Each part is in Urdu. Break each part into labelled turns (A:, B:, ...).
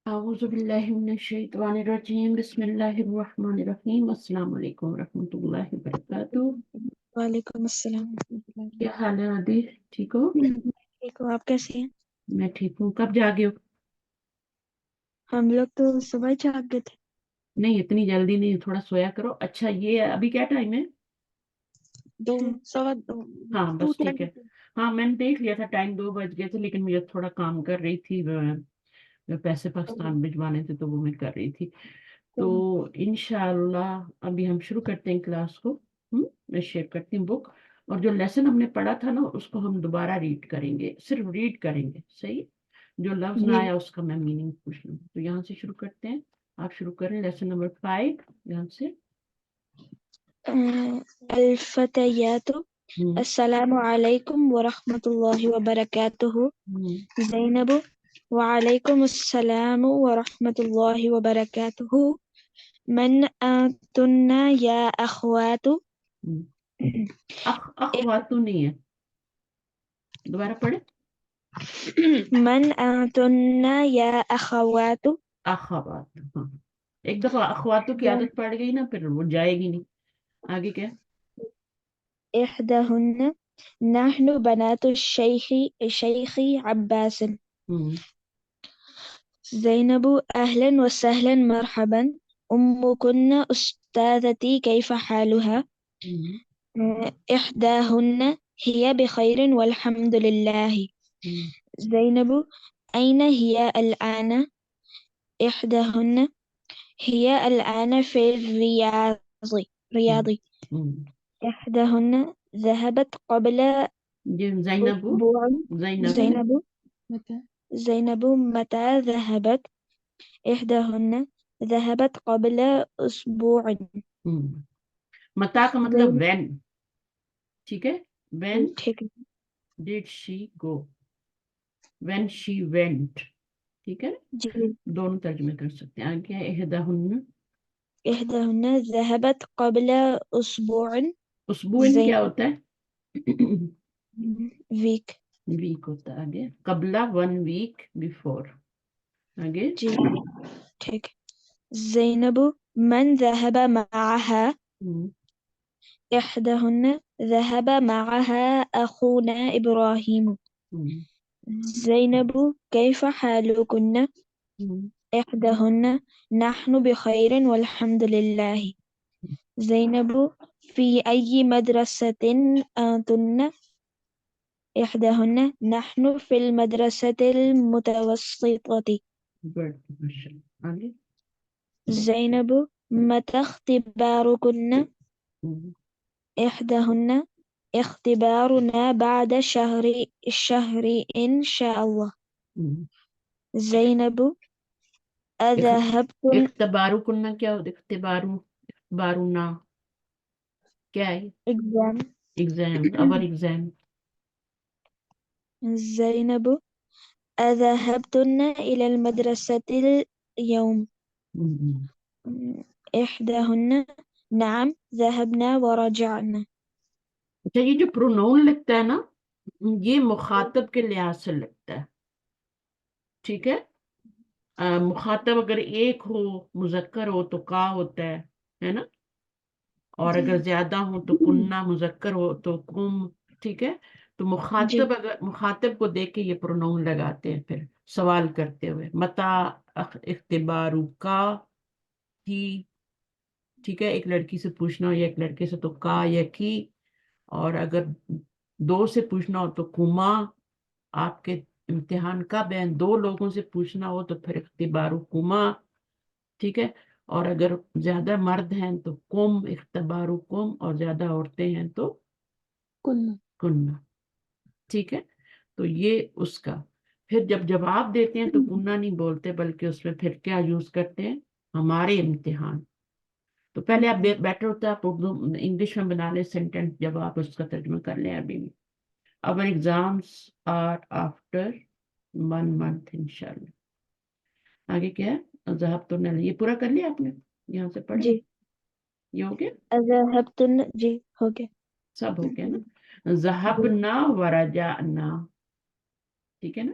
A: أعوذ بالله من الشيطان الرجيم بسم الله الرحمن الرحيم السلام علیکم ورحمۃ اللہ وبرکاتہ۔
B: وعلیکم السلام ورحمۃ اللہ
A: کیا حال ہے عادی؟ ٹھیک ہو؟
B: وبرکاتہ۔ ٹھیک ہو، آپ کیسے ہیں؟
A: میں ٹھیک ہوں۔ کب جاگے ہو؟
B: ہم لوگ تو صبح جاگ گئے تھے۔
A: نہیں اتنی جلدی نہیں، تھوڑا سویا کرو۔ اچھا یہ ابھی کیا ٹائم ہے؟
B: 2:15
A: ہاں بس ٹھیک ہے۔ ہاں میں نے دیکھ لیا تھا ٹائم 2 بج گئے تھے، لیکن مجھے تھوڑا کام کر رہی تھی، پیسے پاکستان بھجوانے تھے تو وہ میں کر رہی تھی۔ تو انشاءاللہ ابھی ہم شروع کرتے ہیں کلاس کو۔ میں شیئر کرتی ہوں بک، اور جو لیسن ہم نے پڑھا تھا نا اس کو ہم دوبارہ ریڈ کریں گے، صرف ریڈ کریں گے، صحیح؟ جو لفظ نہ آیا اس کا میں میننگ پوچھ لوں۔ تو یہاں سے شروع کرتے ہیں، آپ شروع کریں لیسن نمبر 5 یہاں سے۔
B: الفتيات السلام علیکم ورحمۃ اللہ وبرکاتہ۔ زینب وعلیکم السلام ورحمۃ اللہ وبرکاتہ۔ من انتن یا اخوات؟
A: اخواتو نہیں ہے، دوبارہ پڑھیں۔
B: من انتن یا اخوات؟
A: اخوات، ہاں ایک دفعہ اخواتو کی عادت پڑ گئی نا پھر وہ جائے گی نہیں۔ آگے کیا؟
B: احدہن نحن بنات الشیخ عباس۔ زینب اہلا وسہلا مرحبا، امکن استاذتی کیف حالها؟ احداہن ہی بخیر والحمد للہ۔ زینب این ہی الآن؟ احداہن ہی الآن فی الریاض۔ احداہن ذهبت قبل
A: زینب
B: اسبوع۔ زینب متى ذهبت؟ احداہن ذهبت قبل اسبوع۔
A: متا کا مطلب وین، ٹھیک ہے؟ وین
B: ٹھیک ہے
A: did she go, when she went, ٹھیک ہے؟
B: جی۔
A: دونوں ترجمے کر سکتے ہیں۔ آگے احداہن،
B: احداہن ذهبت قبل اسبوع۔
A: اسبوع کیا ہوتا ہے؟
B: ویک،
A: ویک ہوتا ہے۔ آگے قبلہ 1 ویک بیفور۔ آگے
B: جی ٹھیک۔ زینب من ذهب معها؟ احداہن ذهب معها اخونا ابراہیم۔ زینب کیف حالکن؟ احداہن نحن بخیر والحمد للہ۔ زینب فی ای مدرسۃ انتن؟ احداہن نحن فی المدرسۃ المتوسطۃ۔
A: آگے
B: زینب متی اختبارکن؟ احداہن اختبارنا بعد شہر ان شاء اللہ۔ زینب اذهبتن؟
A: اختبارو کننا کیا ہوتا ہے؟ اختبارونا کیا ہے؟
B: ایگزام۔
A: ایگزام، اور ایگزام۔
B: زینب اذهبتن الى المدرسة اليوم؟ احداہن نعم ذهبنا ورجعنا۔
A: اچھا یہ جو پرونون لکھتا ہے نا یہ مخاطب کے لحاظ سے لگتا ہے، ٹھیک ہے؟ مخاطب اگر ایک ہو، مذکر ہو تو کا ہوتا ہے نا؟ اور اگر زیادہ ہو تو کننا، مذکر ہو تو کم، ٹھیک ہے؟ تو مخاطب اگر مخاطب کو دیکھ کے یہ پرونون لگاتے ہیں پھر سوال کرتے ہوئے، متا اختبارو کا کی، ٹھیک ہے؟ ایک لڑکی سے پوچھنا ہو یا ایک لڑکے سے تو کا یا کی، اور اگر 2 سے پوچھنا ہو تو کما، آپ کے امتحان کب ہے 2 لوگوں سے پوچھنا ہو تو پھر اختبارو کما، ٹھیک ہے؟ اور اگر زیادہ مرد ہیں تو کم، اختبارو کم، اور زیادہ عورتیں ہیں تو کننا، ٹھیک ہے؟ تو یہ اس کا پھر جب جواب دیتے ہیں تو کننا نہیں بولتے، بلکہ اس میں پھر کیا یوز کرتے ہیں؟ ہمارے امتحان۔ تو پہلے آپ بیٹر ہوتا ہے آپ اردو انگلش میں بنا لیں سینٹینس، جب آپ اس کا ترجمہ کر لیں عربی میں۔ Our exams are after 1 month انشاءاللہ۔ آگے کیا ہے؟ ذہبت یہ پورا کر لیا آپ نے؟ یہاں سے پڑھیں،
B: جی
A: یہ ہو گیا؟
B: اذهبتن جی ہو گیا۔
A: سب ہو گیا نا؟ ذہبنا ورجعنا، ٹھیک ہے نا؟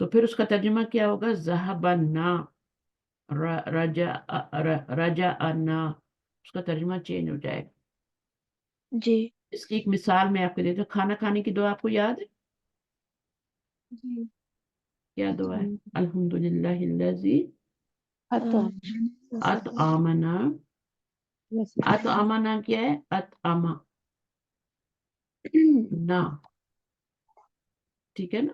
A: تو پھر اس کا ترجمہ کیا ہوگا؟ ذہبنا، رجعنا، اس کا ترجمہ چینج ہو جائے گا.
B: جی
A: اس کی ایک مثال میں آپ کو دیتا ہوں. کھانا کھانے کی دعا آپ کو یاد ہے؟
B: جی
A: کیا دعا ہے؟ الحمدللہ الذی اطعمنا. اطعمنا کیا ہے؟ اطعما نا، ٹھیک ہے نا؟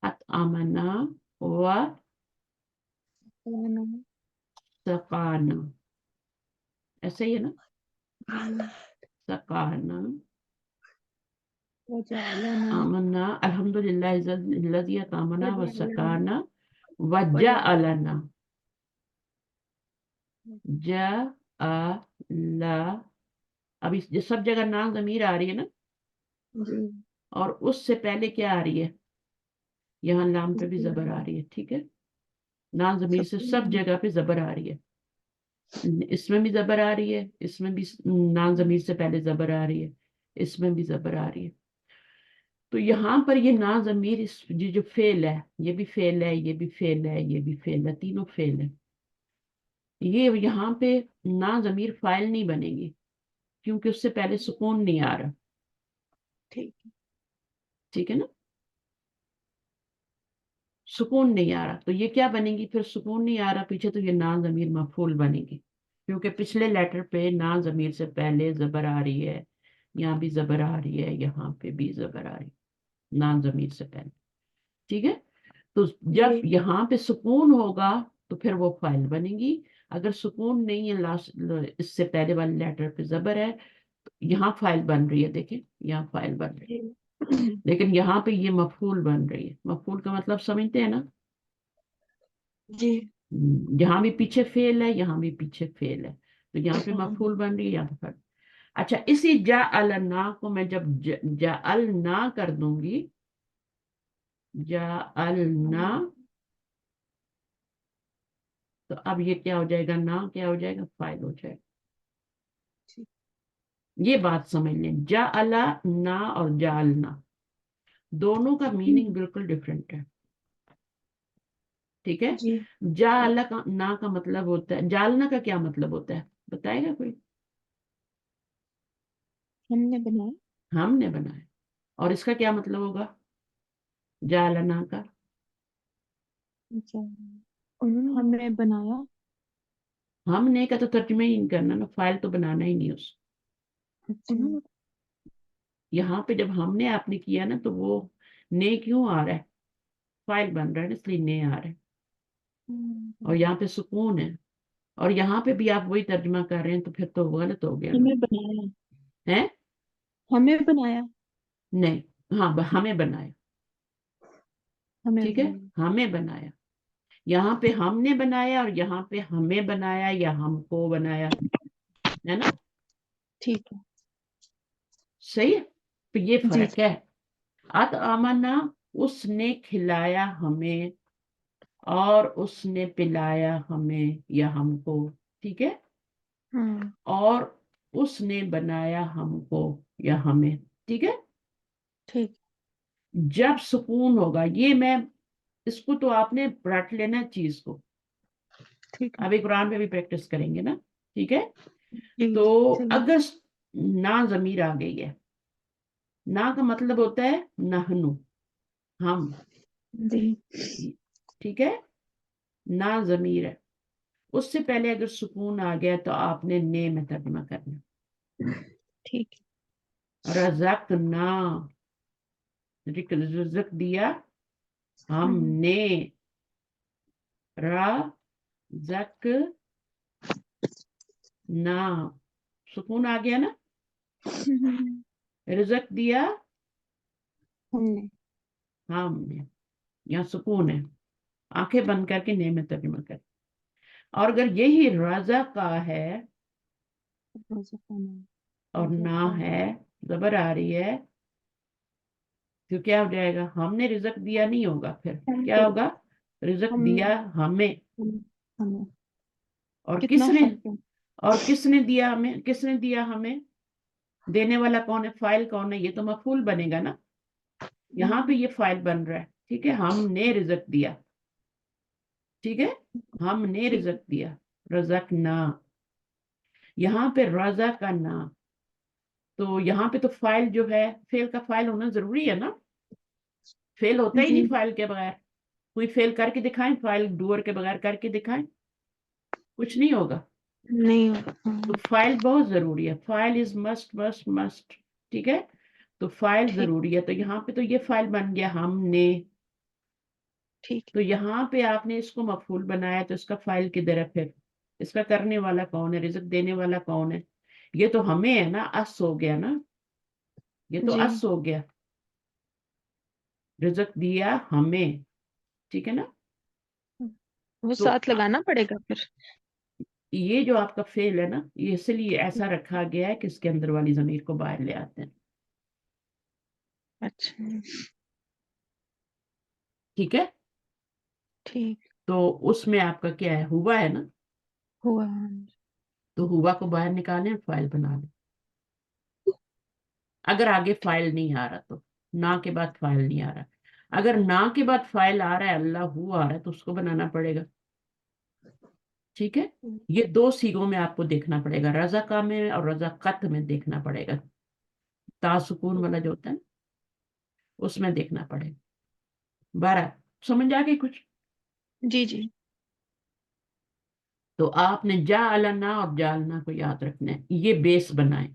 A: اطعمنا و سقانا، ایسا ہی ہے نا؟ سقانا آمنا الحمدللہ الذی اطعمنا و سقانا وجعلنا. جعل، اب اس سب جگہ نا ضمیر آ رہی ہے نا،
B: جی
A: اور اس سے پہلے کیا آ رہی ہے؟ یہاں لام پہ بھی زبر آ رہی ہے، ٹھیک ہے؟ نا ضمیر سے سب جگہ پہ زبر آ رہی ہے. اس میں بھی زبر آ رہی ہے، اس میں بھی نا ضمیر سے پہلے زبر آ رہی ہے، اس میں بھی زبر آ رہی ہے. تو یہاں پر یہ نا ضمیر، یہ جو فعل ہے، یہ بھی فعل ہے، یہ بھی فعل ہے، یہ بھی فعل ہے، تینوں فعل ہے. یہ یہاں پہ نا ضمیر فاعل نہیں بنے گی، کیونکہ اس سے پہلے سکون نہیں آ رہا. ٹھیک ہے نا؟ سکون نہیں آ رہا، تو یہ کیا بنے گی پھر؟ سکون نہیں آ رہا پیچھے، تو یہ نا ضمیر مفعول بنے گی، کیونکہ پچھلے لیٹر پہ نا ضمیر سے پہلے زبر آ رہی ہے، یہاں بھی زبر آ رہی ہے، یہاں پہ بھی زبر آ رہی ہے نا ضمیر سے پہلے. ٹھیک ہے؟ تو جب یہاں پہ سکون ہوگا تو پھر وہ فاعل بنے گی. اگر سکون نہیں ہے، اس سے پہلے والے لیٹر پہ زبر ہے، تو یہاں فاعل بن رہی ہے. دیکھیں یہاں فاعل بن رہی ہے، لیکن یہاں پہ یہ مفعول بن رہی ہے. مفعول کا مطلب سمجھتے ہیں نا؟
B: جی
A: یہاں بھی پیچھے فعل ہے، یہاں بھی پیچھے فعل ہے، تو یہاں پہ مفعول بن رہی ہے، یہاں پہ. اچھا، اسی جعلنا کو میں جب جعلنا کر دوں گی، جعلنا، تو اب یہ کیا ہو جائے گا؟ نا کیا ہو جائے گا؟ فاعل ہو جائے گا. یہ بات سمجھ لیں، جعلنا اور جعلنا دونوں کا میننگ بالکل ڈفرینٹ ہے. ٹھیک ہے؟
B: جی
A: جعلنا کا مطلب ہوتا ہے، جعلنا کا کیا مطلب ہوتا ہے؟ بتائے گا کوئی؟
B: ہم نے بنایا.
A: ہم نے بنایا. اور اس کا کیا مطلب ہوگا جعلنا کا؟
B: انہوں نے ہمیں بنایا.
A: ہم نے کا تو ترجمہ ہی نہیں کرنا نا، فائل تو بنانا ہی نہیں اس. یہاں پہ جب ہم نے آپ نے کیا نا، تو وہ نے کیوں آ رہا ہے؟ فائل بن رہا ہے، اس لیے نے آ رہا ہے. اور یہاں پہ سکون ہے، اور یہاں پہ بھی آپ وہی ترجمہ کر رہے ہیں، تو پھر تو غلط ہو گیا نا.
B: ہمیں بنایا.
A: ہے؟
B: ہمیں بنایا.
A: نہیں، ہاں ہمیں بنایا.
B: ہمیں
A: ٹھیک ہے، ہمیں بنایا. یہاں پہ ہم نے بنایا، اور یہاں پہ ہمیں بنایا یا ہم کو بنایا، ہے نا؟
B: ٹھیک ہے.
A: صحیح ہے. تو یہ
B: جی
A: فرق ہے. اطعمنا، اس نے کھلایا ہمیں، اور اس نے پلایا ہمیں یا ہم کو. ٹھیک ہے؟
B: ہاں
A: اور اس نے بنایا ہم کو یا ہمیں. ٹھیک ہے؟
B: ٹھیک.
A: جب سکون ہوگا، یہ میں اس کو تو آپ نے رٹ لینا چیز کو.
B: ٹھیک ہے.
A: ابھی قرآن پہ بھی پریکٹس کریں گے نا. ٹھیک ہے؟
B: جی
A: تو
B: چلیے.
A: اگر نا ضمیر آ گئی ہے، نا کا مطلب ہوتا ہے نحنو، ہم.
B: جی
A: ٹھیک ہے؟ نا ضمیر ہے، اس سے پہلے اگر سکون آ گیا تو آپ نے نے میں ترجمہ کرنا.
B: ٹھیک ہے.
A: رزقنا، رزق دیا ہم نے، رزقنا، سکون آ گیا نا. رزق دیا
B: ہم نے.
A: ہم نے، یہاں سکون ہے، آنکھیں بند کر کے نے میں ترجمہ کر. اور اگر یہی رزق کا ہے اور نہ ہے، زبر آ رہی ہے، تو کیا ہو جائے گا؟ ہم نے رزق دیا نہیں ہوگا، پھر کیا ہوگا؟ رزق دیا ہمیں.
B: ہمیں.
A: اور
B: کتنا
A: کس نے،
B: فرق ہے.
A: اور کس نے دیا ہمیں؟ کس نے دیا ہمیں؟ دینے والا کون ہے؟ فائل کون ہے؟ یہ تو مفعول بنے گا نا. یہاں پہ یہ فائل بن رہا ہے. ٹھیک ہے، ہم نے رزق دیا، ٹھیک ہے، ہم نے
B: ٹھیک ہے.
A: رزق دیا، رزقنا. یہاں پہ رزقنا، تو یہاں پہ تو فائل جو ہے، فیل کا فائل ہونا ضروری ہے نا، فیل ہوتا ہی
B: جی
A: نہیں فائل کے بغیر. کوئی فیل کر کے دکھائیں، فائل ڈور کے بغیر کر کے دکھائیں، کچھ نہیں ہوگا.
B: نہیں ہوگا.
A: تو فائل بہت ضروری ہے، file is must must must. ٹھیک ہے، تو فائل
B: ٹھیک
A: ضروری ہے. تو یہاں پہ تو یہ فائل بن گیا ہم نے.
B: ٹھیک
A: تو یہاں پہ آپ نے اس کو مفعول بنایا، تو اس کا فائل کدھر ہے پھر؟ اس کا کرنے والا کون ہے، رزق دینے والا کون ہے؟ یہ تو ہمیں ہے نا، اس ہو گیا نا، یہ
B: ہے.
A: تو
B: جی
A: اس ہو گیا، رزق دیا ہمیں. ٹھیک ہے نا.
B: وہ
A: تو
B: ساتھ لگانا پڑے گا پھر.
A: یہ جو آپ کا فعل ہے نا، یہ اس لیے ایسا رکھا گیا ہے کہ اس کے اندر والی ضمیر کو باہر لے آتے ہیں.
B: اچھا
A: ٹھیک ہے،
B: ٹھیک.
A: تو اس میں آپ کا کیا ہے، ہوا ہے نا.
B: ہوا.
A: تو ہوا کو باہر نکالیں، فائل بنا لیں. اگر آگے فائل نہیں آ رہا تو، نہ کے بعد فائل نہیں آ رہا. اگر نہ کے بعد فائل آ رہا ہے، اللہ ہو آ رہا ہے، تو اس کو بنانا پڑے گا. ٹھیک ہے، یہ دو سیگوں میں آپ کو دیکھنا پڑے گا، رزقہ میں اور رزقت میں دیکھنا پڑے گا. تاسکون والا جو ہوتا ہے اس میں دیکھنا پڑے گا. بارہ سمجھ آ گئی کچھ؟
B: جی جی.
A: تو آپ نے جعلنا اور جالنا کو یاد رکھنا ہے، یہ بیس بنائیں.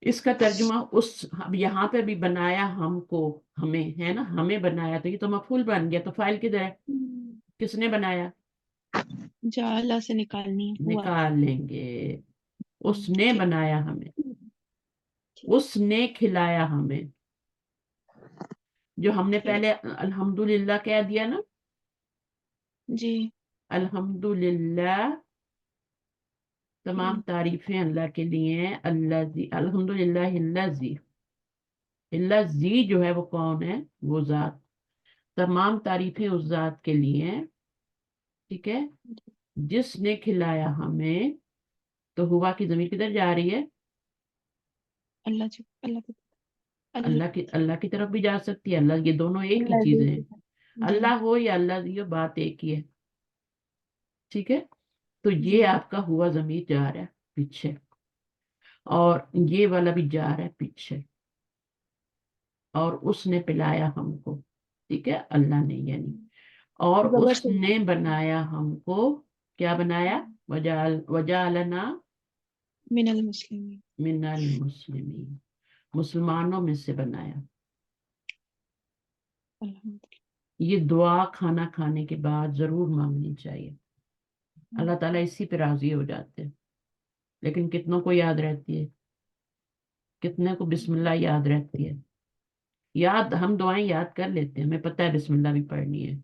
A: اس کا ترجمہ اب یہاں پہ بھی بنایا ہم کو، ہمیں ہے نا، ہمیں بنایا، تو یہ تو مفعول بن گیا. تو فائل کدھر ہے، کس نے بنایا؟
B: جالا سے نکالنی ہے. ہوا.
A: نکال لیں گے. اس نے
B: ٹھیک
A: بنایا ہمیں،
B: ٹھیک.
A: اس نے کھلایا ہمیں. جو ہم نے
B: ٹھیک.
A: پہلے الحمدللہ کہہ دیا نا،
B: جی.
A: الحمدللہ، تمام تعریفیں اللہ کے لیے ہیں. الحمدللہ الذی، الذی جو ہے وہ کون ہے، وہ ذات. تمام تعریفیں اس ذات کے لیے ہیں. ٹھیک ہے، جس نے کھلایا ہمیں. تو ہوا کی ضمیر کدھر جا رہی ہے؟
B: اللہ جی. اللہ کی.
A: اللہ کی طرف بھی جا سکتی ہے. اللہ، یہ دونوں ایک ہی
B: اللہ
A: چیزیں ہیں.
B: جی
A: اللہ ہو یا اللہ دی ہو، بات ایک ہی ہے. ٹھیک ہے، تو
B: جی.
A: یہ آپ کا ہوا ضمیر جا رہا ہے پیچھے، اور یہ والا بھی جا رہا ہے پیچھے. اور اس نے پلایا ہم کو. ٹھیک ہے، اللہ نے یعنی. اور
B: زبر
A: اس
B: سے.
A: نے بنایا ہم کو. کیا بنایا؟ وجعلنا
B: من المسلمین.
A: من المسلمین، مسلمانوں میں سے بنایا.
B: الحمد
A: یہ دعا کھانا کھانے کے بعد ضرور مانگنی چاہیے. اللہ
B: للہ.
A: تعالیٰ اسی پہ راضی ہو جاتے ہیں. لیکن کتنوں کو یاد رہتی ہے؟ کتنے کو بسم اللہ یاد رہتی ہے؟ یاد، ہم دعائیں یاد کر لیتے ہیں، ہمیں پتہ ہے بسم اللہ بھی پڑھنی ہے.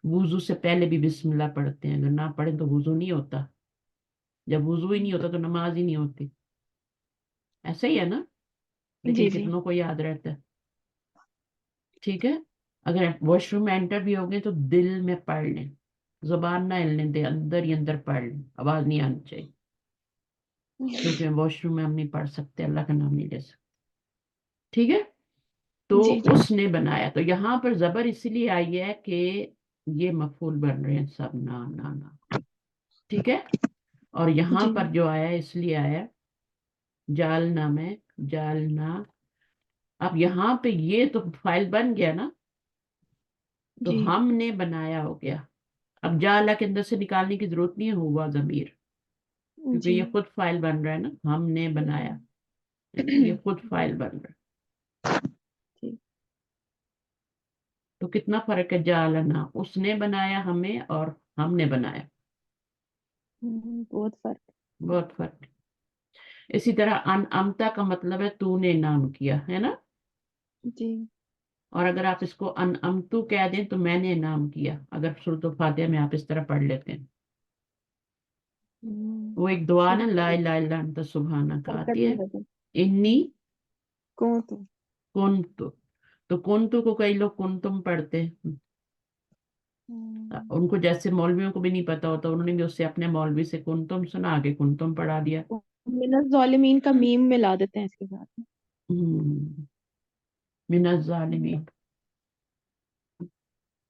A: وضو سے پہلے بھی بسم اللہ پڑھتے ہیں، اگر نہ پڑھیں تو وضو نہیں ہوتا. جب وضو ہی نہیں ہوتا تو نماز ہی نہیں ہوتی. ایسا ہی ہے نا.
B: جی
A: لیکن
B: جی.
A: کتنوں کو یاد رہتا ہے؟ ٹھیک ہے، اگر واش روم میں انٹر بھی ہو گئے تو دل میں پڑھ لیں، زبان نہ ہلنے دے، اندر ہی اندر پڑھ لیں، آواز نہیں آنی چاہیے. کیونکہ واش روم میں ہم نہیں پڑھ سکتے، اللہ کا نام نہیں لے سکتے. ٹھیک ہے، تو
B: جی جی.
A: اس نے بنایا. تو یہاں پر زبر اس لیے آئی ہے کہ یہ مفعول بن رہے ہیں سب، نہ. ٹھیک ہے، اور یہاں
B: جی
A: پر جو آیا اس لیے آیا جالنا میں، جالنا. اب یہاں پہ یہ تو فائل بن گیا نا، تو
B: جی
A: ہم نے بنایا ہو گیا. اب جالا کے اندر سے نکالنے کی ضرورت نہیں ہے ہوا ضمیر، کیونکہ
B: جی.
A: یہ خود فائل بن رہا ہے نا، ہم نے بنایا، یہ خود فائل بن رہا ہے.
B: ٹھیک.
A: تو کتنا فرق ہے، جالنا اس نے بنایا ہمیں، اور ہم نے بنایا.
B: بہت فرق.
A: بہت فرق. اسی طرح انعمتا کا مطلب ہے تو نے انعام کیا، ہے نا.
B: جی.
A: اور اگر آپ اس کو انعمتو کہہ دیں تو میں نے انعام کیا، اگر سورۃ الفاتحہ میں آپ اس طرح پڑھ لیتے ہیں. وہ ایک دعا نا، لا الہ الا انت سبحانک
B: حرکت
A: آتی
B: میں
A: ہے.
B: بدل.
A: انی
B: کون تو.
A: کنتو، تو کنتو کو کئی لوگ کنتم پڑھتے ہیں. ان کو جیسے مولویوں کو بھی نہیں پتا ہوتا، انہوں نے بھی اس سے اپنے مولوی سے کنتم سنا، آگے کنتم پڑھا دیا.
B: من الظالمین کا میم ملا دیتے ہیں اس کے ساتھ.
A: ہم، من الظالمین.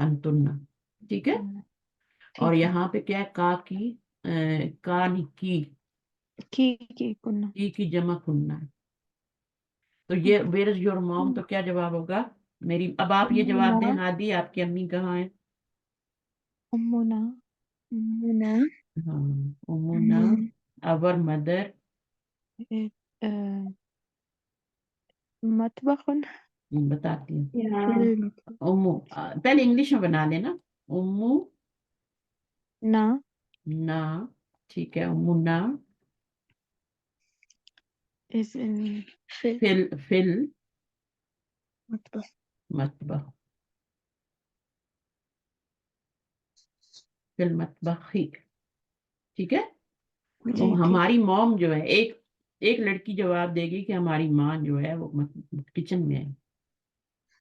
A: انتن، ٹھیک ہے. اور
B: ٹھیک ہے.
A: یہاں پہ کیا ہے، کا کی کا نہیں
B: کی کننا.
A: کی جمع کننا ہے. تو یہ ویئر از یور موم تو کیا جواب ہوگا میری؟ اب آپ یہ جواب دیں.
B: امنا.
A: ہادی آپ کی امی کہاں ہیں؟
B: امنا. امنا.
A: ہاں، امنا اور مدر
B: مطبخ.
A: بتاتی ہوں.
B: یا
A: امو پہلے انگلش میں بنا لینا. امو
B: نا.
A: نا، ٹھیک ہے. امو نا
B: is in
A: فل
B: مطبخ.
A: مطبخ، فی المطبخ، ٹھیک ہے.
B: جی ٹھیک
A: ہماری
B: ہے.
A: موم جو ہے، ایک ایک لڑکی جواب دے گی کہ ہماری ماں جو ہے وہ کچن میں ہے.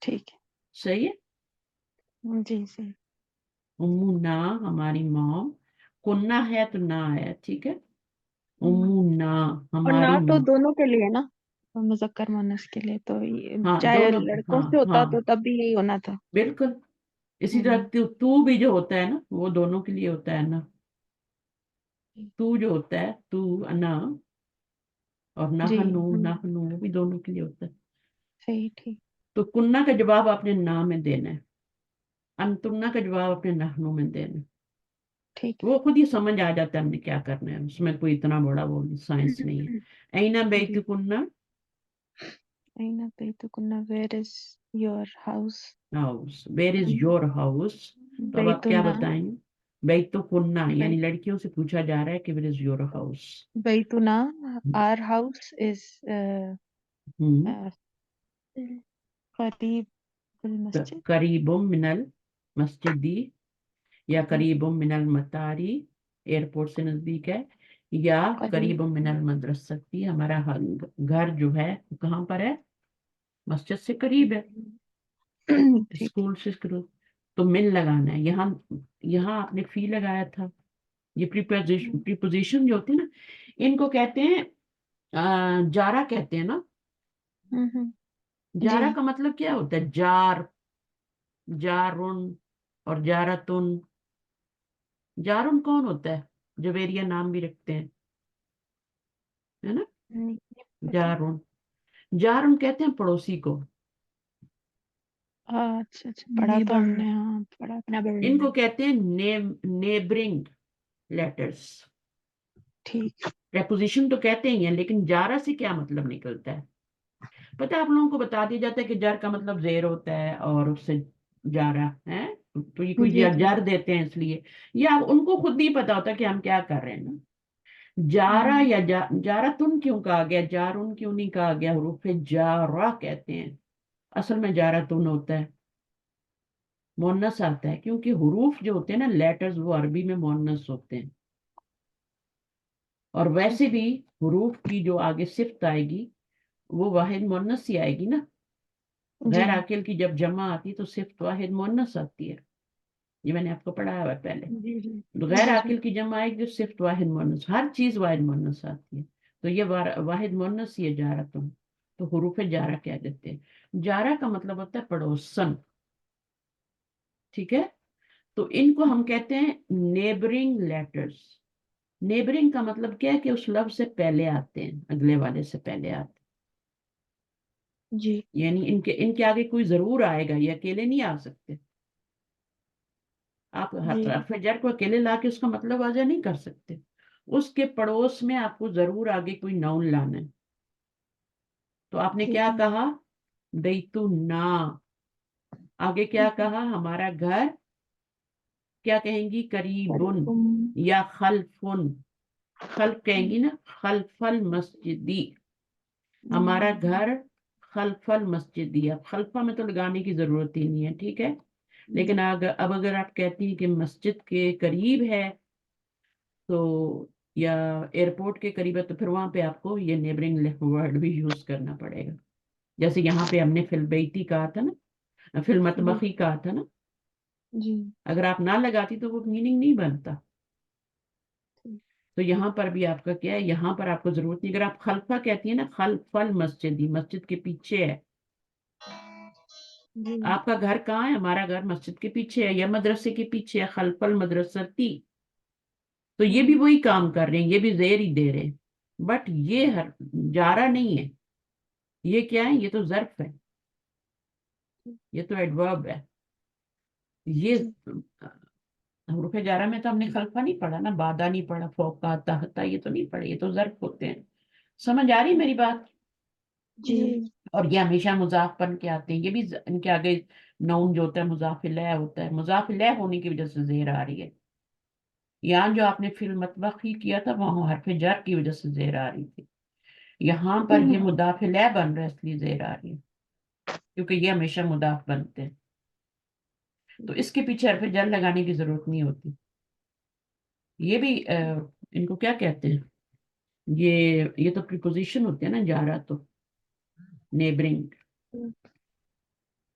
B: ٹھیک ہے.
A: صحیح ہے.
B: جی صحیح.
A: امو نا ہماری موم، کننا ہے تو نا ہے، ٹھیک ہے. امو نا
B: اور نہ
A: ہماری
B: تو
A: ماں.
B: دونوں کے لیے نا، مذکر مونس کے لیے تو
A: ہاں
B: چاہے
A: دونوں.
B: لڑکوں
A: ہاں
B: سے ہوتا
A: ہاں
B: تو تب بھی یہی ہونا تھا.
A: بالکل. اسی طرح
B: ہوں.
A: تو بھی جو ہوتا ہے نا وہ دونوں کے لیے ہوتا ہے نا. تو جو ہوتا ہے تو انا، اور
B: جی
A: نحنو نحنو وہ بھی دونوں کے لیے ہوتا ہے.
B: صحیح. ٹھیک.
A: تو کننا کا جواب آپ نے نا میں دینا ہے، انتنا کا جواب اپنے نحنو میں دینا ہے.
B: ٹھیک
A: وہ خود ہی سمجھ آ جاتا ہے ہم نے کیا کرنا ہے، اس میں کوئی اتنا بڑا وہ سائنس نہیں
B: ہے.
A: ہے. اینا بیت
B: جی.
A: کننا
B: أين بيتكن؟ where is your house?
A: House, where is your house. تو اب آپ کیا
B: بيتنا.
A: بتائیں گے؟ بیت تو کننا یعنی
B: بيت.
A: لڑکیوں سے پوچھا جا رہا ہے کہ ویئر از یور ہاؤس.
B: بيتنا. our house is uh, قريب المسجد.
A: قریب من المسجدی یا قریب من المطاری، ایئرپورٹ سے نزدیک ہے، یا قریب
B: قريب.
A: من المدرستی، ہمارا گھر جو ہے وہ کہاں پر ہے؟ مسجد سے قریب ہے،
B: ٹھیک.
A: اسکول سے قریب. تو من لگانا ہے. یہاں آپ نے فی لگایا تھا. یہ پریپوزیشن جو ہوتے ہیں نا، ان کو کہتے ہیں جارا کہتے ہیں نا.
B: جی.
A: جارا کا مطلب کیا ہوتا ہے؟ جار، جارن اور جارتن. جارن کون ہوتا ہے؟ جو ایریا نام بھی رکھتے ہیں، ہے نا.
B: نہیں پتا.
A: جارن، جارن کہتے ہیں پڑوسی کو.
B: اچھا اچھا پڑھا تو ہم نے. ہاں پڑھا تھا.
A: ان کو کہتے ہیں نیبرنگ لیٹرز.
B: ٹھیک.
A: پریپوزیشن تو کہتے ہی ہیں، لیکن جارا سے کیا مطلب نکلتا ہے پتہ ہے؟ آپ لوگوں کو بتا دیا جاتا ہے کہ جر کا مطلب زیر ہوتا ہے اور اس سے جارا ہے. تو یہ کوئی
B: جی جی.
A: جر دیتے ہیں اس لیے، یا ان کو خود نہیں پتا ہوتا کہ ہم کیا کر رہے ہیں نا. جارا
B: ہوں.
A: یا جارا تن کیوں کہا گیا، جارن کیوں نہیں کہا گیا؟ حروف جارا کہتے ہیں. اصل میں جارا تن ہوتا ہے، مونس آتا ہے، کیونکہ حروف جو ہوتے ہیں نا لیٹرز وہ عربی میں مونس ہوتے ہیں. اور ویسے
B: ٹھیک.
A: بھی حروف کی جو آگے صفت آئے گی وہ واحد مونس ہی آئے گی نا.
B: جی
A: غیر عاقل کی جب جمع آتی تو صفت واحد مونس آتی ہے. یہ میں نے آپ کو پڑھایا ہوا پہلے.
B: جی جی
A: غیر
B: جی جی.
A: عاقل کی جمع آئے گی جو صفت واحد مونس، ہر چیز واحد مونس آتی ہے. تو یہ واحد مونس یہ جارا تم، تو حروف جارا کہہ دیتے ہیں. جارا کا مطلب ہوتا ہے پڑوسن، ٹھیک ہے. تو ان کو ہم کہتے ہیں نیبرنگ لیٹرز. نیبرنگ کا مطلب کیا ہے کہ اس لفظ سے پہلے آتے ہیں، اگلے والے سے پہلے آتے
B: جی.
A: ہیں. یعنی ان کے آگے کوئی ضرور آئے گا، یہ اکیلے نہیں آ سکتے. آپ
B: جی.
A: حرف جر کو اکیلے لا کے اس کا مطلب واضح نہیں کر سکتے. اس کے پڑوس میں آپ کو ضرور آگے کوئی ناؤن لانا ہے. تو آپ نے
B: ٹھیک
A: کیا
B: ہے.
A: کہا؟ بیتنا. آگے کیا کہا؟ ہمارا گھر. کیا کہیں گی؟ قریبن
B: قریب.
A: یا خلفن. خلف کہیں گی نا، خلف المسجدی. ہمارا گھر خلف المسجدی. اب خلفہ میں تو لگانے کی ضرورت ہی نہیں ہے، ٹھیک ہے. لیکن اب اگر آپ کہتی ہیں کہ مسجد کے قریب ہے تو، یا ایئرپورٹ کے قریب ہے، تو پھر وہاں پہ آپ کو یہ نیبرنگ ورڈ بھی یوز کرنا پڑے گا. جیسے یہاں پہ ہم نے فی البیتی کہا تھا نا، فی
B: جی
A: المطبخی کہا تھا نا.
B: جی.
A: اگر آپ نہ لگاتی تو وہ میننگ نہیں بنتا. تو یہاں پر بھی آپ کا کیا ہے، یہاں پر آپ کو ضرورت نہیں. اگر آپ خلفہ کہتی ہیں نا، خلف المسجد، مسجد کے پیچھے ہے.
B: جی
A: آپ کا گھر کہاں ہے؟ ہمارا گھر مسجد کے پیچھے ہے یا مدرسے کے پیچھے ہے، خلف المدرستی. تو یہ بھی وہی کام کر رہے ہیں، یہ بھی زیر ہی دے رہے ہیں. بٹ یہ جارا نہیں ہے، یہ کیا ہے؟ یہ تو ظرف ہے، یہ تو ایڈورب ہے. یہ
B: جی
A: حروف جارہ میں تو ہم نے خلفہ نہیں پڑھا نا، بادہ نہیں پڑھا، فوقہ تحت، یہ تو نہیں پڑھے، یہ تو ظرف ہوتے ہیں. سمجھ آ رہی میری بات؟
B: جی
A: اور یہ ہمیشہ مضاف بن کے آتے ہیں، یہ بھی ان کے آگے نون جو ہوتا ہے مضاف الیہ ہوتا ہے، مضاف الیہ ہونے کی وجہ سے زیر آ رہی ہے. یہاں جو آپ نے فی المطبخ ہی کیا تھا وہاں حرف جر کی وجہ سے زیر آ رہی تھی. یہاں پر یہ مضاف الیہ بن رہا ہے اس لیے زیر آ رہی ہے، کیونکہ یہ ہمیشہ مضاف بنتے ہیں. تو اس کے پیچھے حرف جر لگانے کی ضرورت نہیں ہوتی. یہ بھی ان کو کیا کہتے ہیں؟ یہ تو پریپوزیشن ہوتے ہیں نا، جارا تو نیبرنگ.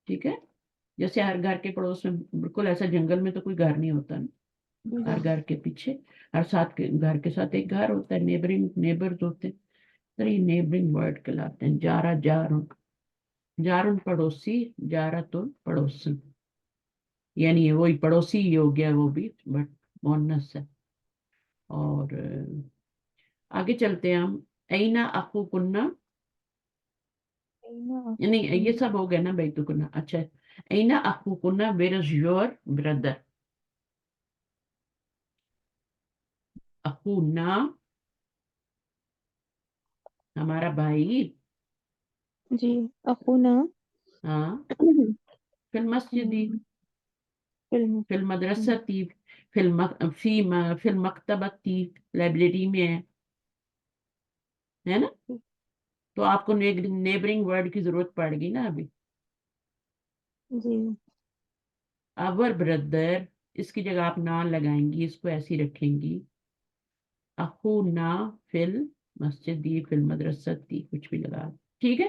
A: ٹھیک ہے، جیسے ہر گھر کے پڑوس میں، بالکل ایسا جنگل میں تو کوئی گھر نہیں ہوتا نا، ہر گھر کے پیچھے، ہر ساتھ کے گھر کے ساتھ ایک گھر ہوتا ہے، نیبرنگ نیبرز ہوتے ہیں. تو یہ نیبرنگ ورڈ کہلاتے ہیں. جارا جارن، جارن پڑوسی، جارا تو پڑوسن، یعنی وہی پڑوسی ہی ہو گیا وہ بھی، بٹ مونس ہے. اور آگے چلتے ہیں ہم. اینا اخو کننا، نہیں یہ سب ہو گیا نا بیتو کننا. اچھا، اینا اخو کننا، ویر از یور بردر. اخونا ہمارا بھائی.
B: جی اخونا
A: ہاں، فی المسجد،
B: فلم
A: فی المدرسہ، فی المکتبہ، لائبریری میں ہے نا. تو آپ کو نیبرنگ ورڈ کی ضرورت پڑ گئی نا ابھی.
B: جی
A: اور بردر، اس کی جگہ آپ نہ لگائیں گی، اس کو ایسی رکھیں گی. اخونا فی المسجد، فی المدرسہ، کچھ بھی لگا، ٹھیک ہے.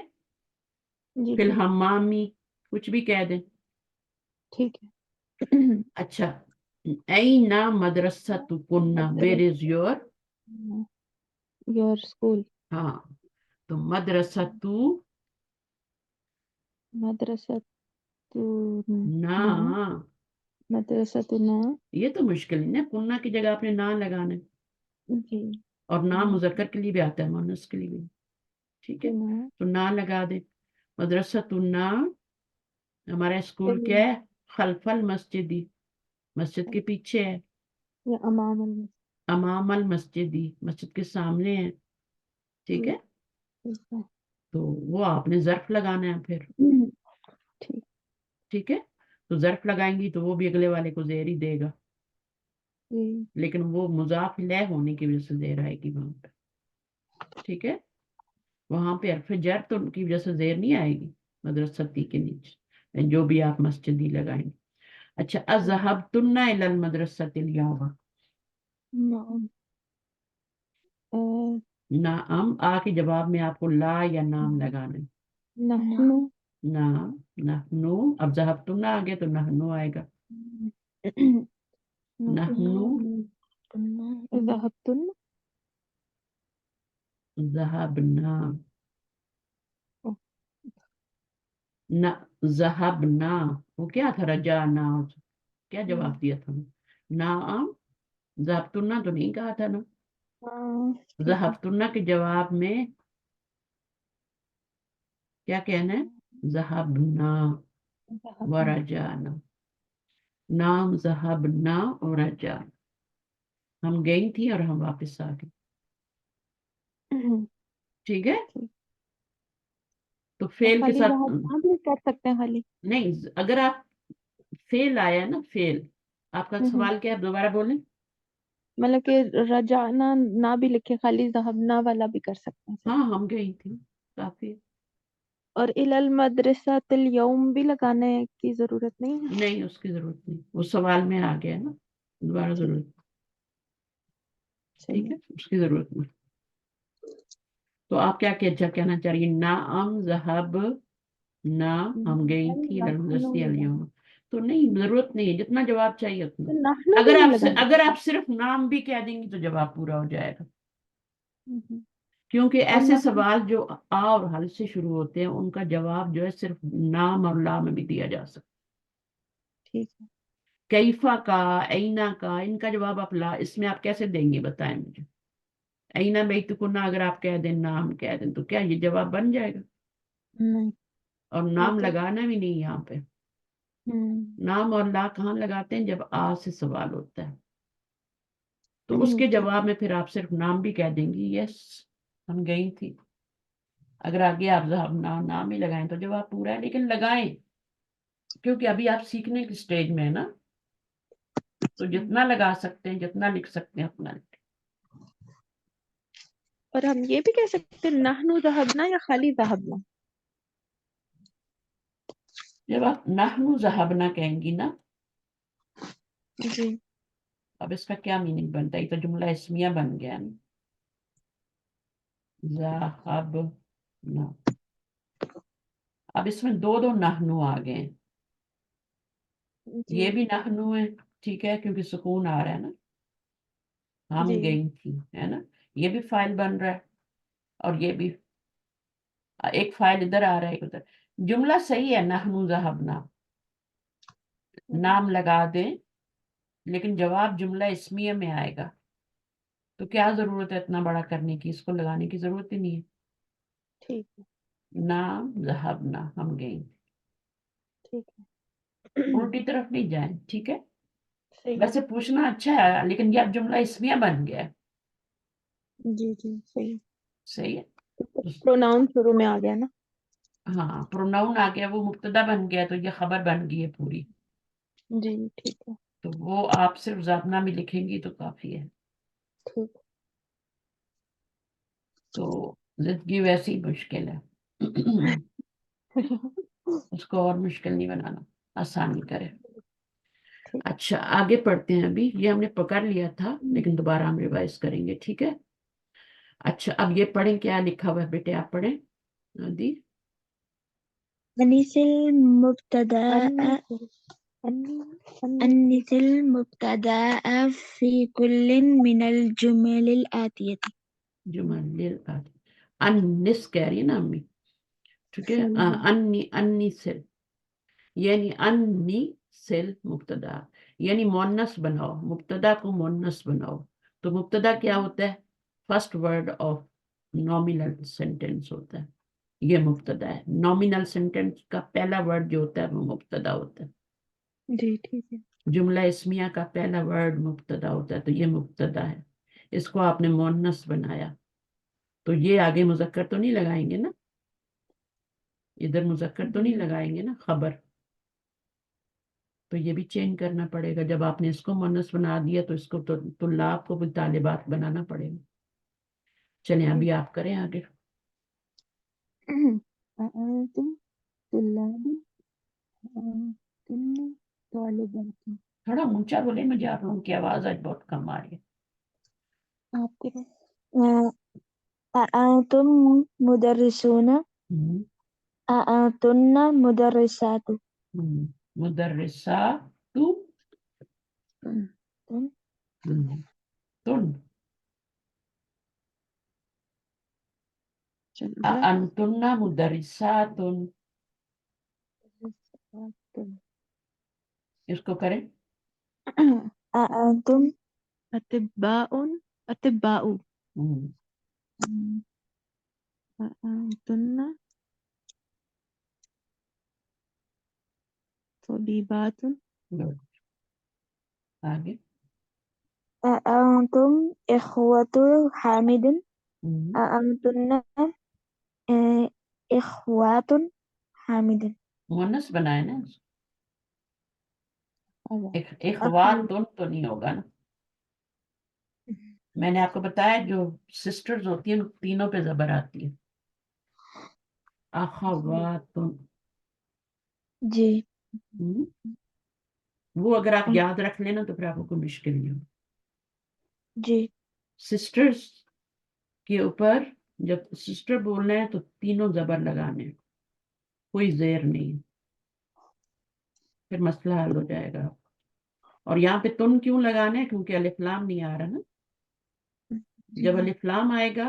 B: جی
A: فی
B: ٹھیک
A: الحمامی کچھ بھی کہہ دیں.
B: ٹھیک ہے.
A: اچھا، اینا مدرسہ کننا، ویر از یور.
B: Your school.
A: ہاں، تو مدرسہ
B: مدرسہ
A: نا،
B: نا، مدرسہ نا.
A: یہ تو مشکل ہے نا، کننا کی جگہ آپ نے نہ لگانا ہے.
B: جی
A: اور نہ مذکر کے لیے بھی آتا ہے، مؤنث کے لیے بھی. ٹھیک ہے،
B: نا
A: تو نہ لگا دے. مدرسہ نا، ہمارا اسکول کیا ہے؟ خلف المسجدی، مسجد کے پیچھے ہے.
B: یا امام
A: امام المسجدی، مسجد کے سامنے ہے. ٹھیک ہے، تو وہ آپ نے ظرف لگانا ہے پھر.
B: ٹھیک.
A: ٹھیک ہے، تو ظرف لگائیں گی تو وہ بھی اگلے والے کو زیر ہی دے گا،
B: جی
A: لیکن وہ مضاف الیہ ہونے کی وجہ سے زیر آئے گی وہاں پہ. ٹھیک ہے، وہاں پہ حرف جر تو ان کی وجہ سے زیر نہیں آئے گی مدرستی کے نیچے، جو بھی آپ مسجدی لگائیں گے. اچھا، اذهبتن الى المدرسة اليوم.
B: نعم.
A: نعم آ کے جواب میں آپ کو لا یا نام لگانا ہے.
B: نحن
A: نعم، نحنو، اب ذهبتن آ گیا تو نحنو آئے گا. نحنو
B: ذهبتن.
A: ذهبنا، نہ ذهبنا، وہ کیا تھا؟ رجعنا، کیا جواب دیا تھا؟ نعم، ذهبتن تو نہیں کہا تھا نا.
B: ہاں ٹھیک ہے.
A: ذهبتن کے جواب میں کیا کہنا ہے؟ ذهبنا ورجعنا. نام ذهبنا ورجعنا، ہم گئی تھی اور ہم واپس آ گئے. ٹھیک ہے، تو فعل کے
B: خالی
A: ساتھ
B: ذهبنا بھی کر سکتے ہیں خالی.
A: نہیں. اگر آپ فعل آیا نا، فعل، آپ کا سوال کیا ہے؟ دوبارہ بولیں.
B: مطلب کہ رجعنا نہ بھی لکھے، خالی ذهبنا والا بھی کر سکتے ہیں
A: ہاں
B: صرف.
A: ہم گئی تھی، کافی.
B: اور الى المدرسة اليوم بھی لگانے کی ضرورت نہیں ہے.
A: نہیں، اس کی ضرورت نہیں، وہ سوال میں آ گیا نا، دوبارہ
B: ٹھیک
A: ضرورت. ٹھیک
B: صحیح.
A: ہے، اس کی ضرورت نہیں. تو آپ کیا کہنا چاہ رہی ہیں؟ نعم ذهب، نہ ہم گئی تھی
B: نحن
A: للمدرسة
B: لگانا.
A: اليوم. تو نہیں، ضرورت نہیں ہے، جتنا جواب چاہیے اتنا.
B: تو نحن بھی نہیں لگانا.
A: اگر آپ صرف نام بھی کہہ دیں گی تو جواب پورا ہو جائے گا. کیونکہ
B: اور
A: ایسے
B: نحن
A: سوال جو آ اور حل سے شروع ہوتے ہیں ان کا جواب جو ہے صرف نام اور لا میں بھی دیا جا سکتا
B: ٹھیک ہے.
A: ہے. کیفا کا، اینا کا، ان کا جواب آپ لا اس میں آپ کیسے دیں گے بتائیں مجھے. اینا بیتکنا اگر آپ کہہ دیں نام کہہ دیں تو کیا یہ جواب بن جائے گا؟
B: نہیں.
A: اور
B: یہ
A: نام
B: تو
A: لگانا بھی نہیں یہاں پہ. نام اور لا کہاں لگاتے ہیں؟ جب آ سے سوال ہوتا ہے تو اس کے
B: ٹھیک
A: جواب
B: ہے.
A: میں پھر آپ صرف نام بھی کہہ دیں گی یس ہم گئی تھی. اگر آگے آپ نام ہی لگائیں تو جواب پورا ہے، لیکن لگائیں کیونکہ ابھی آپ سیکھنے کی سٹیج میں ہے نا، تو جتنا لگا سکتے ہیں جتنا لکھ سکتے ہیں اپنا لکھیں.
B: اور ہم یہ بھی کہہ سکتے ہیں نحن ذهبنا یا خالی ذهبنا.
A: جب آپ نحن ذهبنا کہیں گی نا،
B: جی.
A: اب اس کا کیا میننگ بنتا ہے؟ یہ تو جملہ اسمیہ بن گیا نا. ذهبنا، اب اس میں دو نحنو آ گئے ہیں.
B: جی.
A: یہ بھی نحنو ہے، ٹھیک ہے، کیونکہ سکون آ رہا ہے نا، ہم
B: جی.
A: گئی تھی ہے نا. یہ بھی فائل بن رہا ہے اور یہ بھی ایک فائل ادھر آ رہا ہے ایک ادھر. جملہ صحیح ہے نحنو ذهبنا، نام لگا دیں لیکن جواب جملہ اسمیہ میں آئے گا. تو کیا ضرورت ہے اتنا بڑا کرنے کی؟ اس کو لگانے کی ضرورت ہی نہیں ہے.
B: ٹھیک ہے.
A: نام ذهبنا ہم گئیں.
B: ٹھیک ہے.
A: الٹی طرف نہیں جائیں، ٹھیک ہے.
B: صحیح.
A: ویسے پوچھنا اچھا ہے لیکن یہ اب جملہ اسمیہ بن گیا ہے.
B: جی جی صحیح.
A: صحیح ہے.
B: پروناؤن شروع میں آ گیا نا.
A: ہاں پروناؤن آ گیا، وہ مبتدا بن گیا تو یہ خبر بن گئی ہے پوری.
B: جی ٹھیک ہے.
A: تو وہ آپ صرف ذاتنا میں لکھیں گی تو کافی ہے.
B: ٹھیک.
A: تو زندگی ویسے ہی مشکل ہے، اس کو اور مشکل نہیں بنانا، آسانی کرے.
B: ٹھیک.
A: اچھا آگے پڑھتے ہیں. ابھی یہ ہم نے پکڑ لیا تھا لیکن دوبارہ ہم ریوائز کریں گے، ٹھیک ہے. اچھا اب یہ پڑھیں کیا لکھا ہوا ہے بیٹے، آپ پڑھیں دی.
C: أنس المبتدأ أنس المبتدأ في كل من الجمل الآتية.
A: جمل انس کہہ رہی ہے نا امی، ٹھیک ہے. انی سل یعنی انی سل مبتدا، یعنی مونس بناؤ، مبتدا کو مونس بناؤ. تو مبتدا کیا ہوتا ہے؟ First word of nominal sentence ہوتا ہے. یہ مبتدا ہے. نامینل سینٹینس کا پہلا ورڈ جو ہوتا ہے وہ مبتدا ہوتا ہے.
B: جی ٹھیک ہے.
A: جملہ اسمیہ کا پہلا ورڈ مبتدا ہوتا ہے تو یہ مبتدا ہے. اس کو آپ نے مونس بنایا تو یہ آگے مذکر تو نہیں لگائیں گے نا، ادھر مذکر تو نہیں لگائیں گے نا خبر. تو یہ بھی چینج کرنا پڑے گا. جب آپ نے اس کو مونس بنا دیا تو اس کو تو طلاب کو بھی طالبات بنانا پڑے گا. چلیں ابھی آپ کریں آگے.
B: أأنتم طلاب أأنتن طالبات.
A: تھوڑا اونچا بولے، مجھے آپ لوگوں کی آواز آج بہت کم آ رہی ہے.
B: آپ کے پاس.
C: أأنتم مدرسون
A: ہم،
C: أأنتن مدرسات.
A: مدرسہ تو
B: تم.
A: تن
B: چلو
A: انتن مدرسات. اس کو کریں.
C: أأنتم
B: أطباء أطباء.
A: ہم،
B: أأنتن طبيبات.
A: good. آگے.
C: أأنتم إخوة حامد
A: ہم،
C: أأنتن إخوات حامد.
A: مونس بنائے نا.
B: أوه.
A: اخواتن تو نہیں ہوگا نا. میں نے آپ کو بتایا جو سسٹرز ہوتی ہیں تینوں پہ زبر آتی ہے. اخواتن.
C: جی.
A: ہم، وہ اگر آپ یاد رکھ لینا تو پھر آپ کو کوئی مشکل نہیں ہو.
C: جی.
A: سسٹرز کے اوپر جب سسٹر بولنا ہے تو تینوں زبر لگانے ہیں، کوئی زیر نہیں، پھر مسئلہ حل ہو جائے گا. اور یہاں پہ تم کیوں لگانا ہے؟ کیونکہ الف لام نہیں آ رہا نا. جب
B: جی.
A: الف لام آئے گا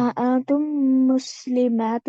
C: أأنتم مسلمات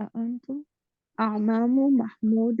B: أأنتم أعمام محمود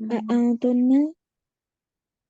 C: أأنتن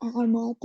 C: أعمات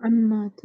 B: أمات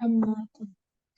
C: أمات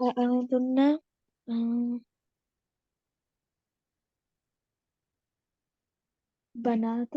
C: أأنتن بنات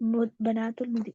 C: بنات المدير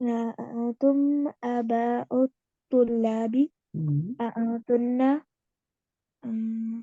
C: أأنتم آباء الطلاب أأنتن أم-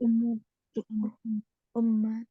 C: أم- أمات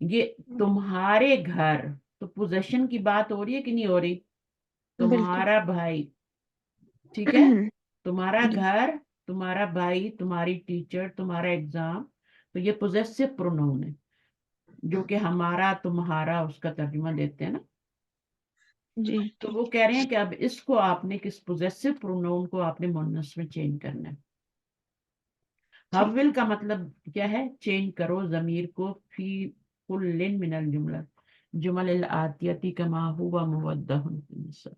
A: یہ تمہارے گھر، تو پوزیشن کی بات ہو رہی ہے کہ نہیں ہو رہی؟
B: بالکل.
A: تمہارا بھائی، ٹھیک ہے، تمہارا
B: جی.
A: گھر، تمہارا بھائی، تمہاری ٹیچر، تمہارا ایگزام، تو یہ پوزیسو پرونون ہے، جو کہ ہمارا تمہارا اس کا ترجمہ دیتے ہیں نا.
B: جی.
A: تو وہ کہہ رہے ہیں کہ اب اس کو آپ نے کس پوزیسو پرونون کو آپ نے مونس میں چینج کرنا ہے. حول کا مطلب کیا ہے؟ چینج کرو ضمیر کو فی کل من الجملہ جمل الآتیتی کما ہوا مودہ فی النساء.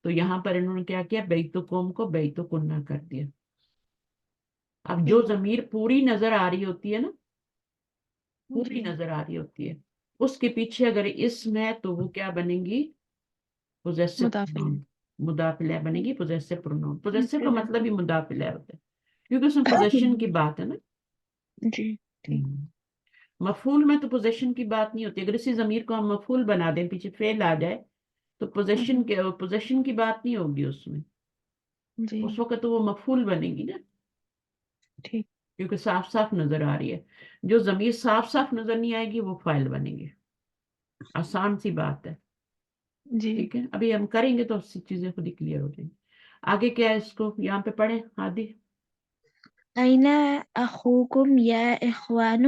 A: تو یہاں پر انہوں نے کیا کیا؟ بیتکم کو بیتکنہ کر دیا. اب جو ضمیر پوری نظر آ رہی ہوتی ہے نا، پوری نظر آ رہی ہوتی ہے، اس کے پیچھے اگر اسم ہے تو وہ کیا بنے گی؟ پوزیسو
B: مضاف
A: پرونون.
B: الیہ.
A: مضاف الیہ بنے گی پوزیسو پرونون. پوزیسو کا
B: مضاف.
A: مطلب ہی مضاف الیہ ہوتا ہے، کیونکہ اس میں پوزیشن کی بات ہے نا.
B: جی. ٹھیک.
A: مفعول میں تو پوزیشن کی بات نہیں ہوتی. اگر اسی ضمیر کو ہم مفعول بنا دیں، پیچھے فعل آ جائے، تو پوزیشن کی بات نہیں ہوگی اس میں.
B: جی.
A: اس وقت تو وہ مفعول بنے گی نا،
B: ٹھیک.
A: کیونکہ صاف صاف نظر آ رہی ہے. جو ضمیر صاف صاف نظر نہیں آئے گی وہ فاعل بنے گی. آسان سی بات ہے.
B: جی.
A: ٹھیک ہے، ابھی ہم کریں گے تو چیزیں خود ہی کلیئر ہو جائیں گی. آگے کیا ہے؟ اس کو یہاں پہ پڑھیں ہادی.
C: أين أخوكم يا إخوان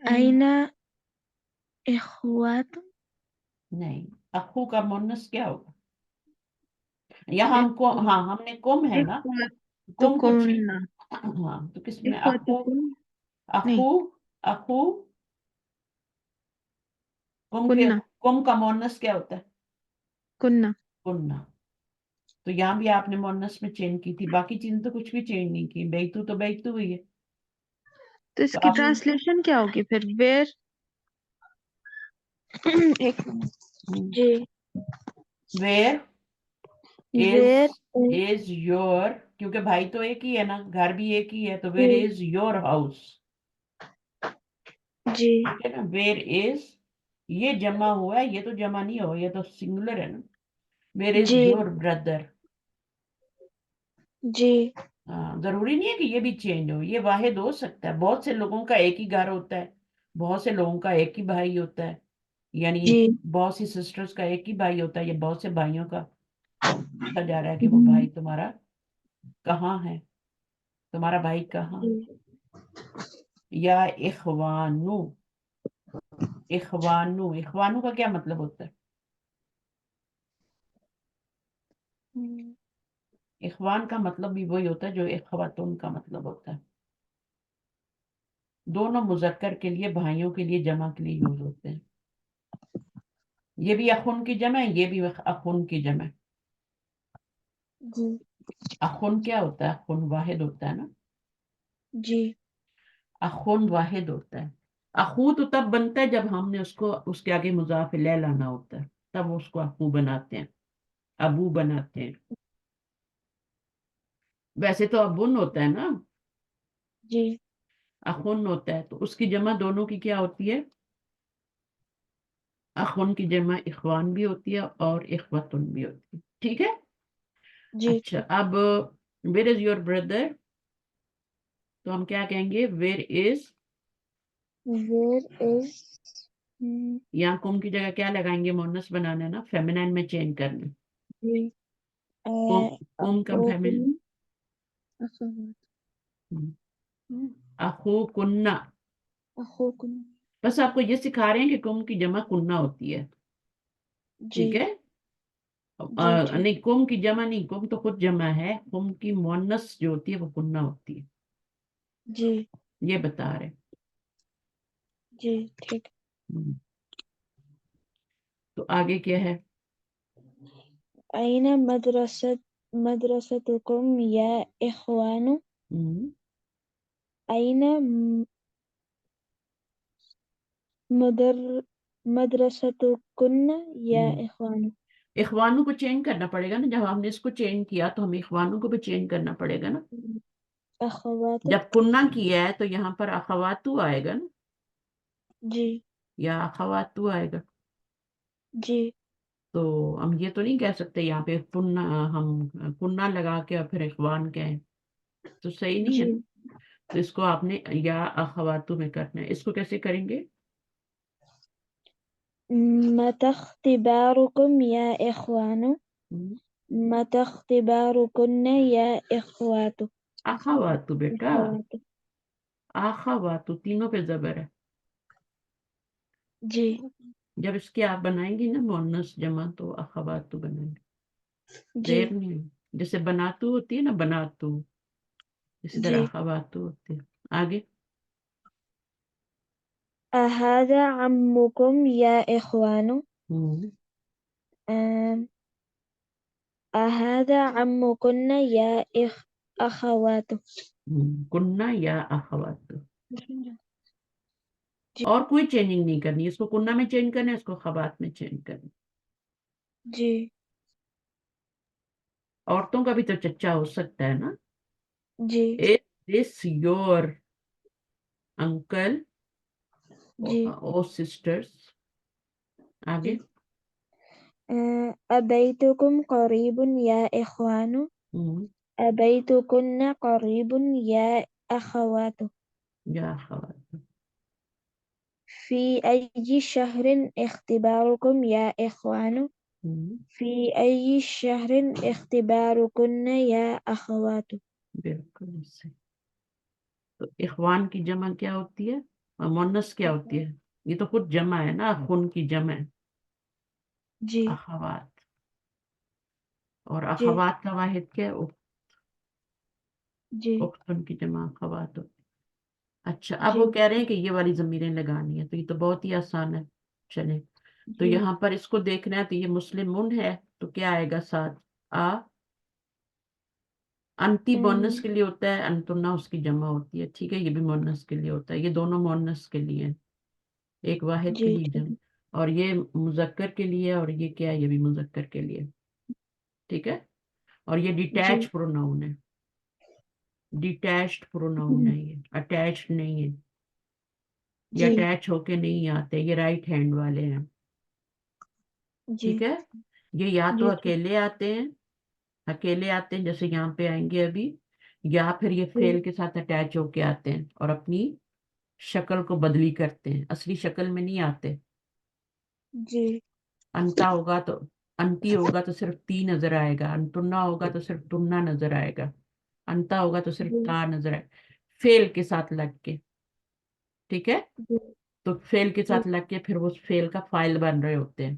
C: أين إخواتكم
A: نہیں، اخو کا مونس کیا ہوگا؟ یہاں ہم کو، ہاں ہم نے کم ہے نا، کم کو
B: اخواتکم.
A: ہاں تو کس میں اخو؟
B: اخواتکم. نہیں.
A: اخو، اخو، کم کے،
B: کننا.
A: کم کا مونس کیا ہوتا ہے؟
B: کننا.
A: کننا. تو یہاں بھی آپ نے مونس میں چینج کی تھی، باقی چیزیں تو کچھ بھی چینج نہیں کی. بیتو تو بیتو ہوئی ہے.
B: تو اس
A: تو
B: کی
A: اب
B: ٹرانسلیشن کیا ہوگی پھر؟ ویئر. ایک
C: جی
A: where is,
C: where
A: is your, کیونکہ بھائی تو ایک ہی ہے نا، گھر بھی ایک ہی ہے، تو ویئر
C: جی
A: از یور ہاؤس.
C: جی
A: ٹھیک ہے نا. ویئر از، یہ جمع ہوا ہے، یہ تو جمع نہیں ہوا، یہ تو سنگولر ہے نا. ویئر از
C: جی
A: یور بردر.
C: جی
A: ضروری نہیں ہے کہ یہ بھی چینج ہو، یہ واحد ہو سکتا ہے. بہت سے لوگوں کا ایک ہی گھر ہوتا ہے، بہت سے لوگوں کا ایک ہی بھائی ہوتا ہے، یعنی
C: جی
A: بہت سی سسٹرز کا ایک ہی بھائی ہوتا ہے، یا بہت سے بھائیوں کا پوچھا جا رہا ہے کہ وہ بھائی تمہارا کہاں ہے، تمہارا بھائی کہاں.
C: جی
A: یا اخوانو. اخوانو، اخوانو کا کیا مطلب ہوتا ہے؟ اخوان کا مطلب بھی وہی ہوتا ہے جو اخواتن کا مطلب ہوتا ہے. دونوں مذکر کے لیے، بھائیوں کے لیے، جمع کے لیے یوز ہوتے ہیں. یہ بھی اخن کی جمع ہے، یہ بھی اخن کی جمع ہے.
C: جی
A: اخن کیا ہوتا ہے؟ اخن واحد ہوتا ہے نا.
C: جی
A: اخن واحد ہوتا ہے. اخو تو تب بنتا ہے جب ہم نے اس کو اس کے آگے مضاف الیہ لانا ہوتا ہے، تب اس کو اخو بناتے ہیں، ابو بناتے ہیں. ویسے تو ابن ہوتا ہے نا،
C: جی
A: اخن ہوتا ہے، تو اس کی جمع دونوں کی کیا ہوتی ہے؟ اخن کی جمع اخوان بھی ہوتی ہے اور اخوتن بھی ہوتی ہے. ٹھیک ہے.
C: جی
A: اچھا، اب ویئر از یور بردر، تو ہم کیا کہیں گے؟ ویئر از،
C: where is
A: یہاں کم کی جگہ کیا لگائیں گے؟ مونس بنانا نا، فیمینائن میں چینج کرنا.
C: جی
A: کم کا فیمینائن، اخو کننا.
C: أخوكم
A: بس آپ کو یہ سکھا رہے ہیں کہ کم کی جمع کننا ہوتی ہے.
C: جی
A: ٹھیک ہے.
C: جی ٹھیک
A: نہیں، کم کی جمع نہیں، کم تو خود جمع ہے، کم کی مونس جو ہوتی ہے وہ کننا ہوتی ہے.
C: جی
A: یہ بتا رہے.
C: جی ٹھیک
A: تو آگے کیا ہے؟
C: أين مدرستكم يا إخوان أين مدرستكن يا إخوان
A: اخوانوں کو چینج کرنا پڑے گا نا. جب ہم نے اس کو چینج کیا تو ہمیں اخوانوں کو بھی چینج کرنا پڑے گا نا.
C: أخوات
A: جب کننا کیا ہے تو یہاں پر اخواتو آئے گا نا،
C: جی
A: یا اخواتو آئے گا.
C: جی
A: تو ہم یہ تو نہیں کہہ سکتے یہاں پہ کننا، ہم کننا لگا کے اور پھر اخوان کہیں، تو صحیح نہیں ہے
C: جی
A: نا. تو اس کو آپ نے یا اخواتو میں کرنا ہے. اس کو کیسے کریں گے؟
C: متى اختباركم يا إخوان متى اختباركن يا إخوات
A: اخواتو بیٹا،
C: أخوات.
A: اخواتو تینوں پہ زبر ہے.
C: جی
A: جب اس کی آپ بنائیں گی نا مؤنث جمع تو اخواتو بنائیں گے.
C: جی
A: دیر نہیں ہے. جیسے بناتو ہوتی ہے نا بناتو، اسی طرح
C: جی.
A: اخواتو ہوتی ہے. آگے
C: أهذا عمكم يا إخوان آم، أهذا عمكن يا أخوات.
A: کننا یا اخواتو.
C: جی
A: اور کوئی چینجنگ نہیں کرنی. اس کو کننا میں چینج کرنا ہے، اس کو خوات میں چینج کرنا.
C: جی
A: عورتوں کا بھی تو چچا ہو سکتا ہے نا.
C: جی
A: Is this your uncle
C: G
A: or sisters؟ آگے
C: جی. أبيتكم قريب يا إخوان أبيتكن قريب يا أخوات.
A: یا اخوات.
C: في أي شهر اختباركم يا إخوان في أي شهر اختباركن يا أخوات.
A: بالکل صحیح. تو اخوان کی جمع کیا ہوتی ہے اور مونس کیا ہوتی ہے؟ یہ تو خود جمع ہے نا، خون کی جمع ہے
C: جی
A: اخوات. اور
C: جی
A: اخوات کا واحد کیا ہے؟
C: جی
A: اختن کی جمع اخوات ہوتی ہے. اچھا اب
C: جی
A: وہ کہہ رہے ہیں کہ یہ والی ضمیریں لگانی ہے، تو یہ تو بہت ہی آسان ہے. چلیں تو
C: جی
A: یہاں پر اس کو دیکھنا ہے. تو یہ مسلمون ہے تو کیا آئے گا ساتھ؟ آ. انتی مونس کے لیے ہوتا ہے، انتنا اس کی جمع ہوتی ہے. ٹھیک ہے، یہ بھی مونس کے لیے ہوتا ہے. یہ دونوں مونس کے لیے ہیں، ایک واحد کے
C: جی
A: لیے جمع. اور یہ مذکر کے لیے، اور یہ کیا ہے؟ یہ بھی مذکر کے لیے. ٹھیک ہے. اور یہ
C: جی
A: ڈیٹیچ پروناؤن ہے. ڈیٹیچڈ پروناؤن ہے، یہ اٹیچڈ نہیں ہے. یہ
C: جی
A: اٹیچ ہو کے نہیں آتے. یہ رائٹ ہینڈ والے ہیں.
C: جی
A: ٹھیک ہے. یہ یا تو
C: جی
A: اکیلے آتے ہیں، اکیلے آتے ہیں جیسے یہاں پہ آئیں گے ابھی، یا پھر یہ
C: جی
A: فعل کے ساتھ اٹیچ ہو کے آتے ہیں اور اپنی شکل کو بدلی کرتے ہیں، اصلی شکل میں نہیں آتے.
C: جی
A: انتا ہوگا تو انتی ہوگا تو صرف تی نظر آئے گا. انتنا ہوگا تو صرف تننا نظر آئے گا. انتا ہوگا تو صرف
C: جی
A: تا نظر آئے گا فعل کے ساتھ لگ کے. ٹھیک ہے.
C: جی
A: تو فعل کے
C: جی
A: ساتھ لگ کے پھر وہ فعل کا فائل بن رہے ہوتے ہیں.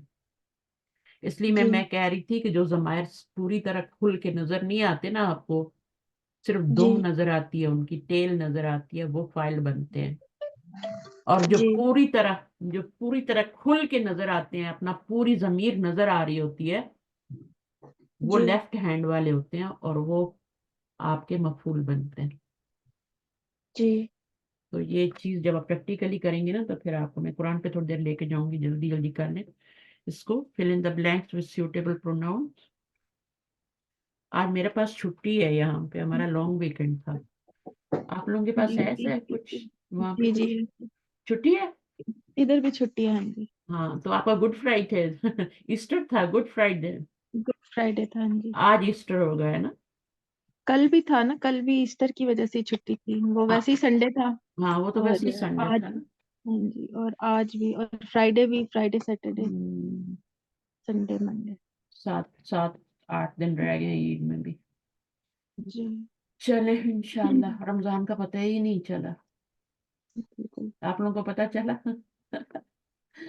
A: اس لیے
C: جی
A: میں کہہ رہی تھی کہ جو ضمائر پوری طرح کھل کے نظر نہیں آتے نا آپ کو، صرف
C: جی
A: دم نظر آتی ہے، ان کی ٹیل نظر آتی ہے، وہ فائل بنتے ہیں. اور جو
C: جی
A: پوری طرح کھل کے نظر آتے ہیں، اپنا پوری ضمیر نظر آ رہی ہوتی ہے، وہ
C: جی
A: لیفٹ ہینڈ والے ہوتے ہیں اور وہ آپ کے مفعول بنتے ہیں.
C: جی
A: تو یہ چیز جب آپ پریکٹیکلی کریں گے نا تو پھر آپ کو میں قرآن پہ تھوڑی دیر لے کے جاؤں گی. جلدی جلدی کر لیں اس کو. fill in the blanks with suitable pronouns. آج میرے پاس چھٹی ہے، یہاں پہ ہمارا لانگ ویکنڈ تھا. آپ لوگوں کے پاس
B: جی
A: ہے
B: جی
A: ایسا کچھ؟ وہاں پہ
B: جی
A: کچھ
B: جی
A: چھٹی ہے؟
B: ادھر بھی چھٹی ہے. ہاں جی
A: ہاں تو آپ کا گڈ فرائیڈے ایسٹر تھا. گڈ فرائیڈے
B: گڈ فرائیڈے تھا. ہاں جی
A: آج ایسٹر ہو گیا ہے نا.
B: کل بھی تھا نا، کل بھی ایسٹر کی وجہ سے چھٹی تھی. وہ
A: ہاں
B: ویسے ہی سنڈے تھا.
A: ہاں، وہ تو
B: اور
A: ویسے ہی سنڈے
B: آج
A: تھا نا.
B: ہاں جی، اور آج بھی، اور فرائیڈے بھی، فرائیڈے سیٹرڈے
A: ہم،
B: سنڈے منڈے.
A: 7 8 دن رہ گئے عید میں بھی.
B: جی
A: چلے انشاءاللہ. رمضان کا پتہ ہی نہیں چلا.
B: بالکل.
A: آپ لوگوں کو پتہ چلا؟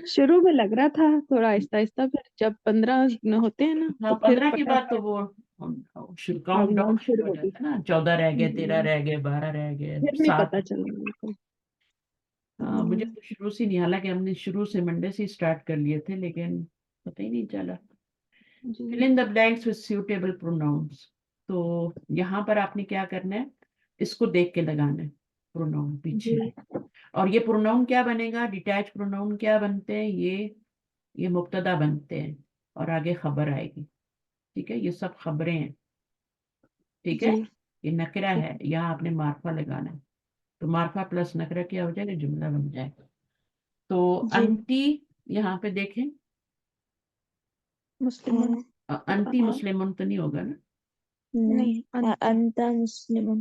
B: شروع میں لگ رہا تھا تھوڑا آہستہ آہستہ، پھر جب 15 ہوتے ہیں نا
A: ہاں
B: تو پھر
A: 15 کے بعد تو
B: فٹافٹ
A: وہ کاؤنٹ
B: کاؤنٹ
A: ڈاؤن
B: ڈاؤن
A: شروع ہو
B: ہو گئی.
A: جاتا ہے نا. 14 رہ گئے،
B: جی
A: 13 رہ گئے، 12 رہ گئے،
B: پھر نہیں
A: 7.
B: پتا چلا بالکل.
A: ہاں مجھے تو شروع سے نہیں، حالانکہ ہم نے شروع سے منڈے سے اسٹارٹ کر لیے تھے، لیکن پتہ ہی نہیں چلا.
B: جی
A: fill in the blanks with suitable pronouns. تو یہاں پر آپ نے کیا کرنا ہے، اس کو دیکھ کے لگانا ہے پروناؤن
B: جی
A: پیچھے. اور یہ پروناؤن کیا بنے گا؟ ڈیٹیچ پروناؤن کیا بنتے ہیں؟ یہ مبتدا بنتے ہیں اور آگے خبر آئے گی. ٹھیک ہے، یہ سب خبریں ہیں. ٹھیک ہے.
B: جی
A: یہ نکرہ ہے، یہاں آپ نے معرفہ لگانا ہے. تو معرفہ پلس نکرہ کیا ہو جائے گا؟ جملہ بن جائے گا. تو
B: جی
A: انتی یہاں پہ دیکھیں،
B: مسلمان
A: انتی مسلمون تو نہیں ہوگا نا.
B: نہیں
C: أنت مسلم.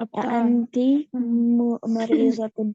B: أبطال
C: أنت مريضة.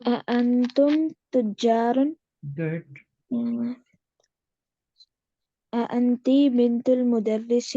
C: أأنتم تجار.
A: good.
C: أأنت بنت المدرس.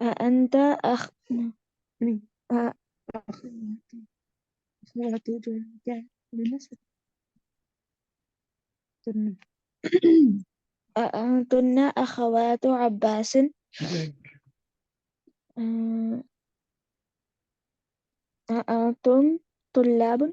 C: أأنت أخ. أأنتن أخوات عباس.
A: good.
C: أأنتم طلاب.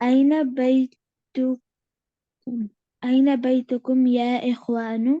C: أين بيتكم. أين بيتكم يا إخوان.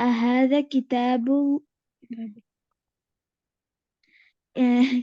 C: أهذا كتاب. آه،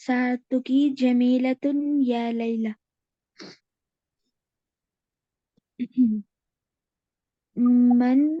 C: ساعتك جميلة يا ليلى. من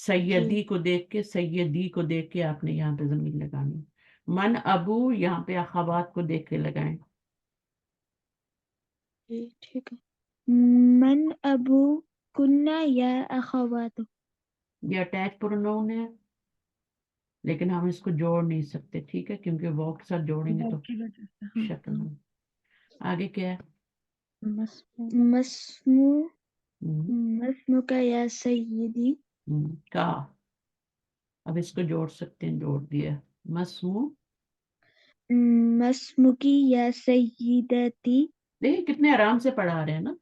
A: سیدی کو دیکھ کے، سیدی کو دیکھ کے آپ نے یہاں پہ ضمیر لگانی. من ابو یہاں پہ اخوات کو دیکھ کے لگائیں.
C: جی ٹھیک ہے. من ابو کنہ یا اخوات.
A: یہ اٹیچ پروناؤن ہے لیکن ہم اس کو جوڑ نہیں سکتے، ٹھیک ہے، کیونکہ وہ کے ساتھ جوڑیں گے تو
B: کی وجہ سے
A: شکل میں. آگے کیا ہے؟
C: مسمو
A: ہم،
C: مسمک یا سیدی.
A: کا. اب اس کو جوڑ سکتے ہیں، جوڑ دیا. مسمو.
C: مسمکی یا سیدتی.
A: دیکھیں کتنے آرام سے پڑھا رہے ہیں نا،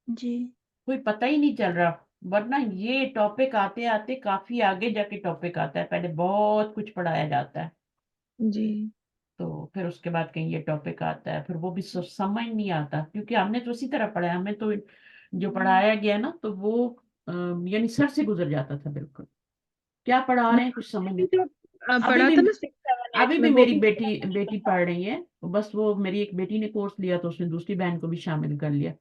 C: جی
A: کوئی پتہ ہی نہیں چل رہا. ورنہ یہ ٹاپک آتے آتے کافی آگے جا کے ٹاپک آتا ہے، پہلے بہت کچھ پڑھایا جاتا ہے
B: جی
A: تو پھر اس کے بعد کہیں یہ ٹاپک آتا ہے، پھر وہ بھی سمجھ نہیں آتا، کیونکہ ہم نے تو اسی طرح پڑھا ہے. ہمیں تو جو پڑھایا گیا نا تو وہ یعنی سر سے گزر جاتا تھا بالکل. کیا پڑھا رہے ہیں کچھ سمجھ نہیں.
B: جو
A: ابھی
B: پڑھا
A: بھی
B: تھا نا 6 7 8
A: ابھی
B: میں
A: بھی
B: وہ
A: میری
B: بھی
A: بیٹی پڑھ رہی ہے. بس وہ میری ایک بیٹی نے کورس لیا تو اس نے دوسری بہن کو بھی شامل کر لیا.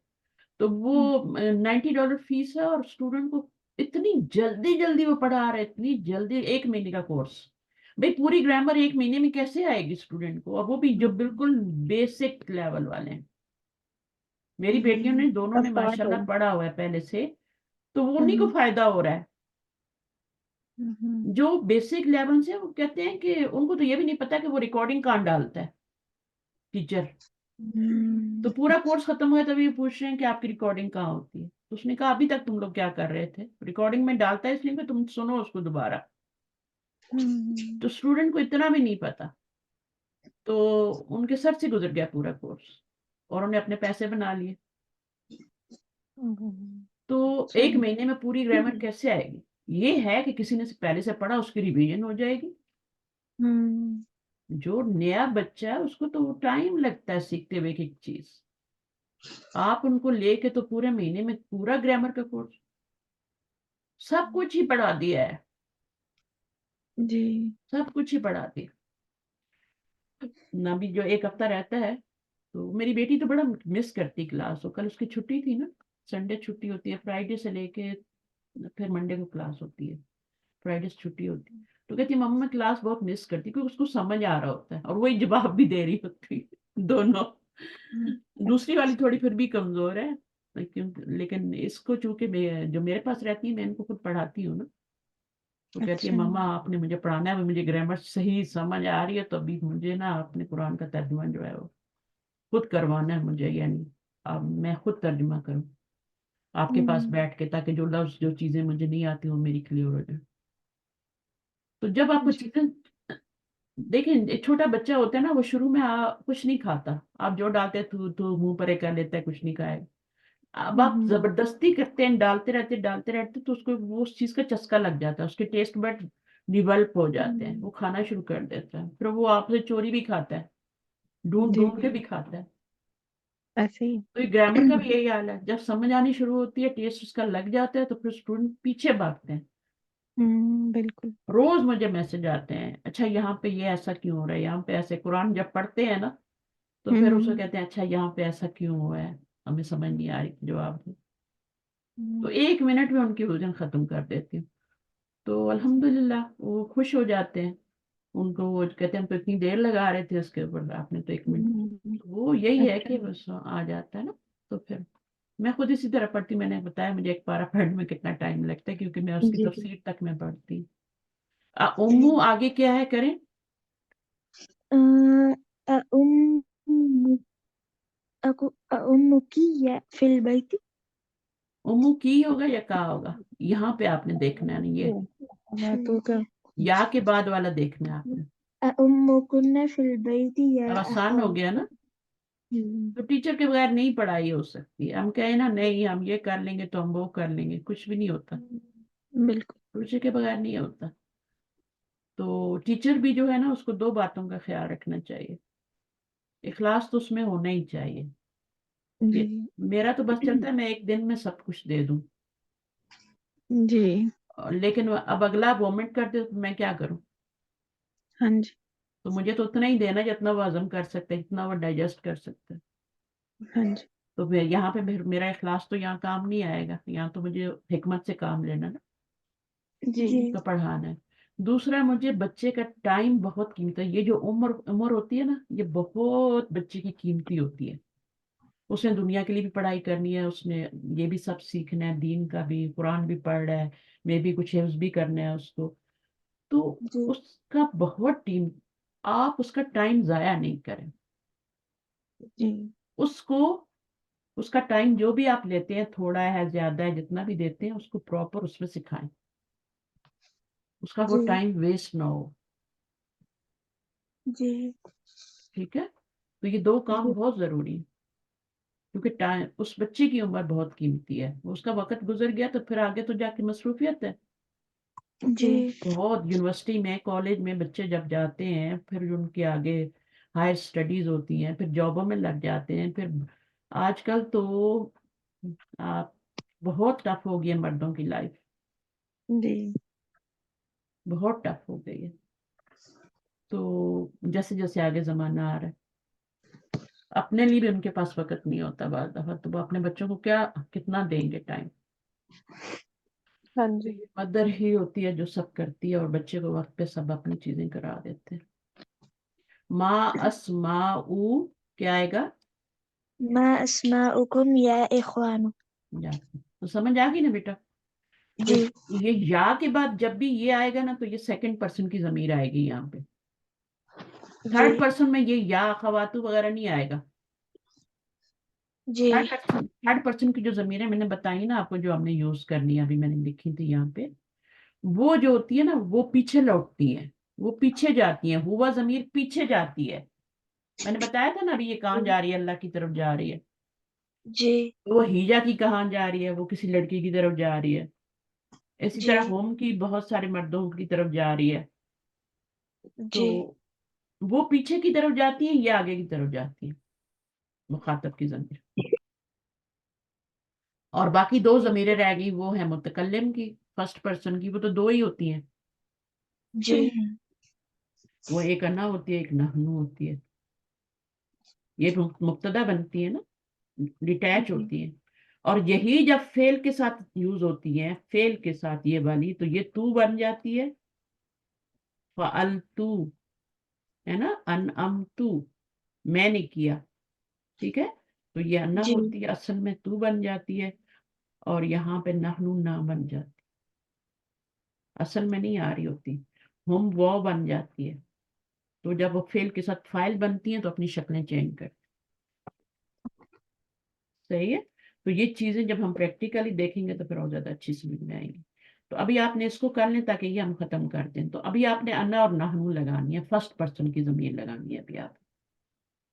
A: تو وہ $90 فیس ہے اور اسٹوڈنٹ کو اتنی جلدی جلدی وہ پڑھا رہے، اتنی جلدی. 1 مہینے کا کورس. بھئی پوری گرامر 1 مہینے میں کیسے آئے گی اسٹوڈنٹ کو، اور وہ بھی جو بالکل بیسک لیول والے ہیں. میری بیٹیوں نے دونوں نے
B: اسٹارٹ ہو.
A: ماشاءاللہ پڑھا ہوا ہے پہلے سے، تو وہ انہیں کو فائدہ ہو رہا ہے. جو بیسک لیول سے وہ کہتے ہیں کہ ان کو تو یہ بھی نہیں پتا کہ وہ ریکارڈنگ کہاں ڈالتا ہے ٹیچر. تو پورا کورس ختم ہوا تب یہ پوچھ رہے ہیں کہ آپ کی ریکارڈنگ کہاں ہوتی ہے. تو اس نے کہا ابھی تک تم لوگ کیا کر رہے تھے، ریکارڈنگ میں ڈالتا ہے اس لیے کہ تم سنو اس کو دوبارہ. تو اسٹوڈنٹ کو اتنا بھی نہیں پتا، تو ان کے سر سے گزر گیا پورا کورس اور انہیں اپنے پیسے بنا لیے. تو 1 مہینے میں پوری گرامر کیسے آئے گی؟ یہ ہے کہ کسی نے پہلے سے پڑھا، اس کی ریویژن ہو جائے گی. جو نیا بچہ ہے اس کو تو ٹائم لگتا ہے سیکھتے ہوئے ایک چیز. آپ ان کو لے کے تو پورے مہینے میں پورا گرامر کا کورس سب کچھ ہی پڑھا دیا ہے،
B: جی
A: سب کچھ ہی پڑھا دیا. نہ بھی جو 1 ہفتہ رہتا ہے تو میری بیٹی تو بڑا مس کرتی کلاس. اور کل اس کی چھٹی تھی نا، سنڈے چھٹی ہوتی ہے، فرائیڈے سے لے کے پھر منڈے کو کلاس ہوتی ہے، فرائیڈے سے چھٹی ہوتی ہے. تو کہتی مما میں کلاس بہت مس کرتی کیونکہ اس کو سمجھ آ رہا ہوتا ہے اور وہی جواب بھی دے رہی ہوتی دونوں. دوسری والی تھوڑی پھر بھی کمزور ہے لیکن اس کو چونکہ جو میرے پاس رہتی ہے میں ان کو خود پڑھاتی ہوں نا، تو کہتی ہے
B: اچھا.
A: مما آپ نے مجھے پڑھانا ہے، مجھے گرامر صحیح سمجھ آ رہی ہے تو ابھی مجھے نا اپنے قرآن کا ترجمہ جو ہے وہ خود کروانا ہے مجھے، یعنی اب میں خود ترجمہ کروں آپ کے پاس بیٹھ کے، تاکہ جو لفظ جو چیزیں مجھے نہیں آتی وہ میری کلیئر ہو جائے. تو جب آپ کو
B: جی
A: چیزیں دیکھیں، ایک چھوٹا بچہ ہوتا ہے نا، وہ شروع میں کچھ نہیں کھاتا، آپ جو ڈالتے تو منہ پرے کر لیتا ہے، کچھ نہیں کھائے. اب آپ زبردستی کرتے ہیں، ڈالتے رہتے تو اس کو وہ اس چیز کا چسکا لگ جاتا ہے، اس کے ٹیسٹ بڈ ڈیولپ ہو جاتے ہیں، وہ کھانا شروع کر دیتا ہے، پھر وہ آپ سے چوری بھی کھاتا ہے، ڈھونڈ
B: جی
A: ڈھونڈ کے بھی کھاتا ہے.
B: ایسے ہی.
A: تو یہ گرامر کا بھی یہی حال ہے، جب سمجھ آنی شروع ہوتی ہے، ٹیسٹ اس کا لگ جاتا ہے تو پھر اسٹوڈنٹ پیچھے بھاگتے ہیں.
B: بالکل.
A: روز مجھے میسج آتے ہیں، اچھا یہاں پہ یہ ایسا کیوں ہو رہا ہے، یہاں پہ ایسے. قرآن جب پڑھتے ہیں نا تو پھر اس کو کہتے ہیں اچھا یہاں پہ ایسا کیوں ہوا ہے، ہمیں سمجھ نہیں آ رہی جواب دیں. تو 1 منٹ میں ان کی الجھن ختم کر دیتی ہوں. تو الحمدللہ وہ خوش ہو جاتے ہیں. ان کو وہ کہتے ہیں ہم تو اتنی دیر لگا رہے تھے اس کے اوپر، آپ نے تو 1 منٹ. وہ یہی ہے
B: اچھا.
A: کہ بس آ جاتا ہے نا. تو پھر میں خود اسی طرح پڑھتی، میں نے بتایا مجھے ایک پارہ پڑھنے میں کتنا ٹائم لگتا ہے کیونکہ میں اس کی
B: جی جی.
A: تفسیر تک میں پڑھتی. امو آگے کیا ہے کریں؟
C: أأمك في البيت.
A: امو کی ہوگا یا کا ہوگا؟ یہاں پہ آپ نے دیکھنا ہے، یہ
B: تو کا
A: یا کے بعد والا دیکھنا ہے آپ نے.
C: أأمكن في البيت
A: اب
C: يا
A: آسان ہو گیا نا. تو ٹیچر کے بغیر نہیں پڑھائی ہو سکتی. ہم کہیں نا نہیں ہم یہ کر لیں گے تو ہم وہ کر لیں گے، کچھ بھی نہیں ہوتا،
B: بالکل.
A: ٹیچر کے بغیر نہیں ہوتا. تو ٹیچر بھی جو ہے نا اس کو 2 باتوں کا خیال رکھنا چاہیے. اخلاص تو اس میں ہونا ہی چاہیے.
B: جی
A: میرا تو بس چلتا ہے میں ایک دن میں سب کچھ دے دوں،
B: جی.
A: لیکن اب اگلا وومنٹ کر دے تو میں کیا کروں؟
B: ہاں جی.
A: تو مجھے تو اتنا ہی دینا جتنا وہ ہضم کر سکتا ہے، جتنا وہ ڈائجسٹ کر سکتا ہے.
B: ہاں جی.
A: تو پھر یہاں پہ میرا اخلاص تو یہاں کام نہیں آئے گا، یہاں تو مجھے حکمت سے کام لینا نا.
B: جی
C: جی
A: کو پڑھانا ہے. دوسرا مجھے بچے کا ٹائم بہت قیمتی ہے. یہ جو عمر ہوتی ہے نا یہ بہت بچے کی قیمتی ہوتی ہے. اس نے دنیا کے لیے بھی پڑھائی کرنی ہے, اس نے یہ بھی سب سیکھنا ہے, دین کا بھی, قرآن بھی پڑھ رہا ہے, میں بھی کچھ حفظ بھی کرنا ہے اس کو. تو
C: جی
A: اس کا بہت آپ اس کا ٹائم ضائع نہیں کریں.
B: جی
A: اس کو اس کا ٹائم جو بھی آپ لیتے ہیں, تھوڑا ہے زیادہ ہے, جتنا بھی دیتے ہیں, اس کو پراپر اس میں سکھائیں. اس کا وہ
C: جی
A: ٹائم ویسٹ نہ ہو.
C: جی
A: ٹھیک ہے, تو یہ دو کام
C: جی
A: بہت ضروری ہے. کیونکہ اس بچے کی عمر بہت قیمتی ہے. اس کا وقت گزر گیا تو پھر آگے تو جا کے مصروفیت ہے.
C: جی
A: بہت یونیورسٹی میں, کالج میں بچے جب جاتے ہیں, پھر ان کے آگے ہائر اسٹڈیز ہوتی ہیں, پھر جابوں میں لگ جاتے ہیں. پھر آج کل تو آپ بہت ٹف ہو گئی ہے مردوں کی لائف,
B: جی
A: بہت ٹف ہو گئی ہے. تو جیسے جیسے آگے زمانہ آ رہا ہے, اپنے لیے بھی ان کے پاس وقت نہیں ہوتا بعض دفعہ, تو وہ اپنے بچوں کو کتنا دیں گے ٹائم.
B: ہاں جی
A: مدر ہی ہوتی ہے جو سب کرتی ہے, اور بچے کو وقت پہ سب اپنی چیزیں کرا دیتے ہیں. ما اسماء کیا آئے گا؟
C: ما اسماؤکم یا اخوان.
A: یا تو سمجھ آ گئی نا بیٹا. تو
C: جی
A: یہ یا کے بعد جب بھی یہ آئے گا نا, تو یہ سیکنڈ پرسن کی ضمیر آئے گی یہاں پہ.
C: جی
A: تھرڈ پرسن میں یہ یا خواتو وغیرہ نہیں آئے گا.
C: جی
A: تھرڈ پرسن کی جو ضمیر ہے میں نے بتائی نا آپ کو, جو ہم نے یوز کرنی ہے, ابھی میں نے لکھی تھی یہاں پہ, وہ جو ہوتی ہے نا وہ پیچھے لوٹتی ہیں, وہ پیچھے جاتی ہیں. ہوا ضمیر پیچھے جاتی ہے. میں نے بتایا تھا نا ابھی یہ کہاں جا رہی ہے, اللہ کی طرف جا رہی ہے.
C: جی
A: وہ ہیجا کی کہاں جا رہی ہے, وہ کسی لڑکی کی طرف جا رہی ہے. اسی
C: جی
A: طرح ہوم کی بہت سارے مردوں کی طرف جا رہی ہے. تو
C: جی
A: وہ پیچھے کی طرف جاتی ہے, یہ آگے کی طرف جاتی ہے, مخاطب کی ضمیر. اور باقی دو ضمیریں رہ گئی, وہ ہے متکلم کی, فرسٹ پرسن کی. وہ تو دو ہی ہوتی ہیں,
C: جی
A: وہ ایک انا ہوتی ہے, ایک نحنو ہوتی ہے. یہ مبتدا بنتی ہے نا, ڈیٹیچ ہوتی ہے. اور یہی جب فعل کے ساتھ یوز ہوتی ہے, فعل کے ساتھ یہ والی, تو یہ تو بن جاتی ہے. فعلتو ہے نا, انعمتو میں نے کیا. ٹھیک ہے, تو یہ انا
C: جی
A: ہوتی ہے, اصل میں تو بن جاتی ہے. اور یہاں پہ نحنو نہ بن جاتی, اصل میں نہیں آ رہی ہوتی. ہم وہ بن جاتی ہے. تو جب وہ فعل کے ساتھ فاعل بنتی ہیں تو اپنی شکلیں چینج کر. صحیح ہے. تو یہ چیزیں جب ہم پریکٹیکلی دیکھیں گے تو پھر اور زیادہ اچھی سمجھ میں آئیں گی. تو ابھی آپ نے اس کو کر لیں تاکہ یہ ہم ختم کر دیں. تو ابھی آپ نے انا اور نحنو لگانی ہے, فرسٹ پرسن کی ضمیر لگانی ہے. ابھی آپ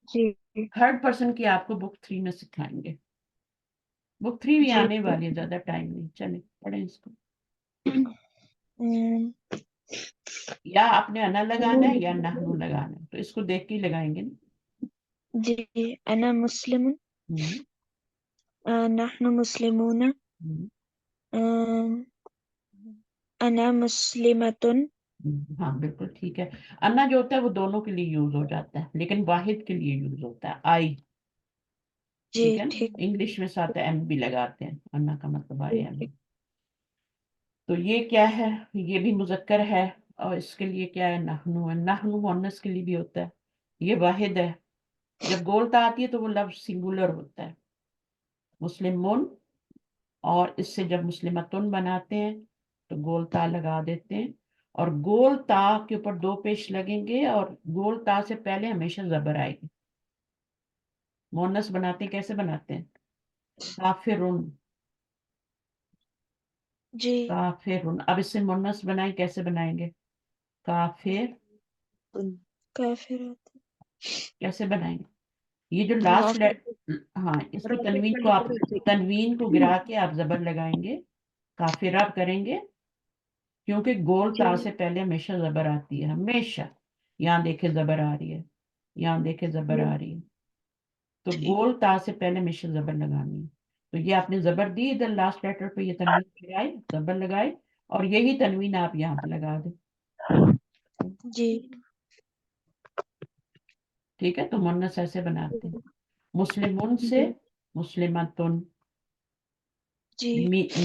C: جی
A: تھرڈ پرسن کی آپ کو بک 3 میں سکھائیں گے. بک 3 بھی
C: جی
A: آنے والی ہے, زیادہ ٹائم نہیں. چلیں پڑھیں اس کو. یا آپ نے انا لگانا ہے یا نحنو لگانا ہے, تو اس کو دیکھ کے ہی لگائیں گے نا.
C: جی انا مسلم,
A: ہوں،
C: نحن مسلمون,
A: ہوں،
C: انا مسلمۃ.
A: ہاں بالکل ٹھیک ہے. انا جو ہوتا ہے وہ دونوں کے لیے یوز ہو جاتا ہے, لیکن واحد کے لیے یوز ہوتا ہے, آئی.
C: جی
A: ٹھیک ہے نا,
C: ٹھیک
A: انگلش میں ساتھ ایم بھی لگاتے ہیں, انا کا مطلب آئی ایم.
C: ٹھیک
A: تو یہ کیا ہے, یہ بھی مذکر ہے, اور اس کے لیے کیا ہے, نحنو ہے. نحنو مؤنث کے لیے بھی ہوتا ہے, یہ واحد ہے. جب گولتا آتی ہے تو وہ لفظ سنگولر ہوتا ہے, مسلمون. اور اس سے جب مسلمتن بناتے ہیں تو گول تا لگا دیتے ہیں. اور گول تا کے اوپر دو پیش لگیں گے, اور گول تا سے پہلے ہمیشہ زبر آئے گی. مونس بناتے ہیں, کیسے بناتے ہیں, کافرن.
C: جی
A: کافرن. اب اس سے مونس بنائیں, کیسے بنائیں گے, کافر.
C: کافرات.
A: کیسے بنائیں گے, یہ جو لاسٹ ہاں, اس کو تنوین کو آپ تنوین کو گرا کے آپ زبر لگائیں گے, کافرہ کریں گے. کیونکہ گول
C: جی
A: تا سے پہلے ہمیشہ زبر آتی ہے, ہمیشہ. یہاں دیکھے زبر آ رہی ہے, یہاں دیکھے زبر
C: جی
A: آ رہی ہے. تو
C: ٹھیک
A: گول تا سے پہلے ہمیشہ زبر لگانی ہے. تو یہ آپ نے زبر دی ادھر لاسٹ لیٹر پہ, یہ تنوین لگائی, زبر لگائی, اور یہی تنوین آپ یہاں پہ لگا دیں.
C: جی
A: ٹھیک ہے, تو مونس ایسے بناتے ہیں. مسلمون سے
C: جی
A: مسلمتن.
C: جی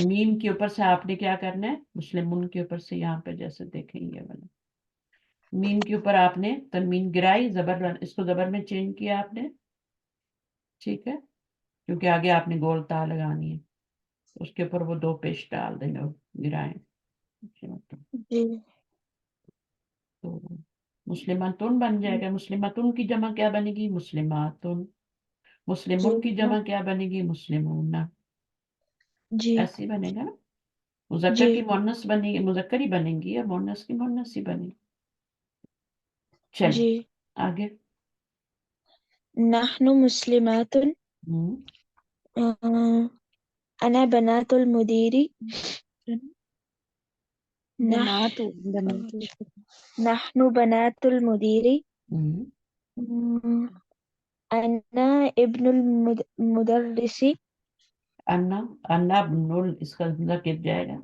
A: میم کے اوپر سے آپ نے کیا کرنا ہے، مسلمون کے اوپر سے یہاں پہ جیسے دیکھیں گے والا میم کے اوپر آپ نے تنوین گرائی، زبر اس کو زبر میں چینج کیا آپ نے، ٹھیک ہے، کیونکہ آگے آپ نے گول تا لگانی ہے، اس کے اوپر وہ 2 پیش ڈال دیں اور گرائیں،
C: جی
A: تو مسلمتن بن جائے گا۔ مسلمتن کی جمع کیا بنے گی، مسلماتن۔
C: جی
A: مسلمون کی جمع کیا بنے گی، مسلمون۔
C: جی
A: ایسے ہی بنے گا نا، مذکر
C: جی
A: کی مؤنث بنے گی، مذکر ہی بنے گی، اور مؤنث کی مؤنث ہی بنے گی۔ چلیے
C: جی
A: آگے۔
C: نحن مسلمات
A: ہوں،
C: أنا بنات المدير نح
B: بنات بنات
C: نحن بنات المدير
A: ہوں،
C: أنا ابن المدرس
A: انا، انا بنول، اس کا حمزہ گر جائے گا،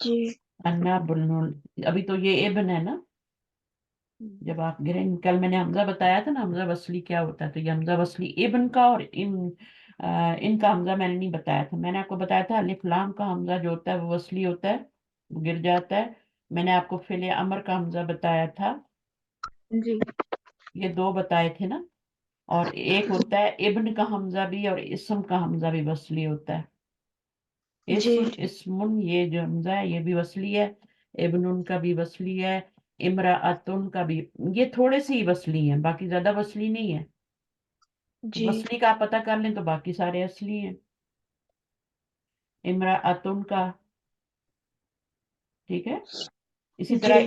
C: جی
A: انا بنول۔ ابھی تو یہ ابن ہے نا، جب آپ گریں، کل میں نے حمزہ بتایا تھا نا، حمزہ وصلی کیا ہوتا ہے، تو یہ حمزہ وصلی ابن کا اور ان کا حمزہ میں نے نہیں بتایا تھا، میں نے آپ کو بتایا تھا الف لام کا حمزہ جو ہوتا ہے وہ وصلی ہوتا ہے، وہ گر جاتا ہے۔ میں نے آپ کو فعل امر کا حمزہ بتایا تھا،
C: جی
A: یہ 2 بتائے تھے نا، اور ایک ہوتا ہے ابن کا حمزہ بھی، اور اسم کا حمزہ بھی وصلی ہوتا ہے۔
C: جی
A: اسمن یہ جو حمزہ ہے یہ بھی وصلی ہے، ابن کا بھی وصلی ہے، امراۃن کا بھی، یہ تھوڑے سے ہی وصلی ہیں، باقی زیادہ وصلی نہیں ہے،
C: جی
A: وصلی کا آپ پتہ کر لیں تو باقی سارے اصلی ہیں۔ امراۃن کا، ٹھیک ہے، اسی
C: جی
A: طرح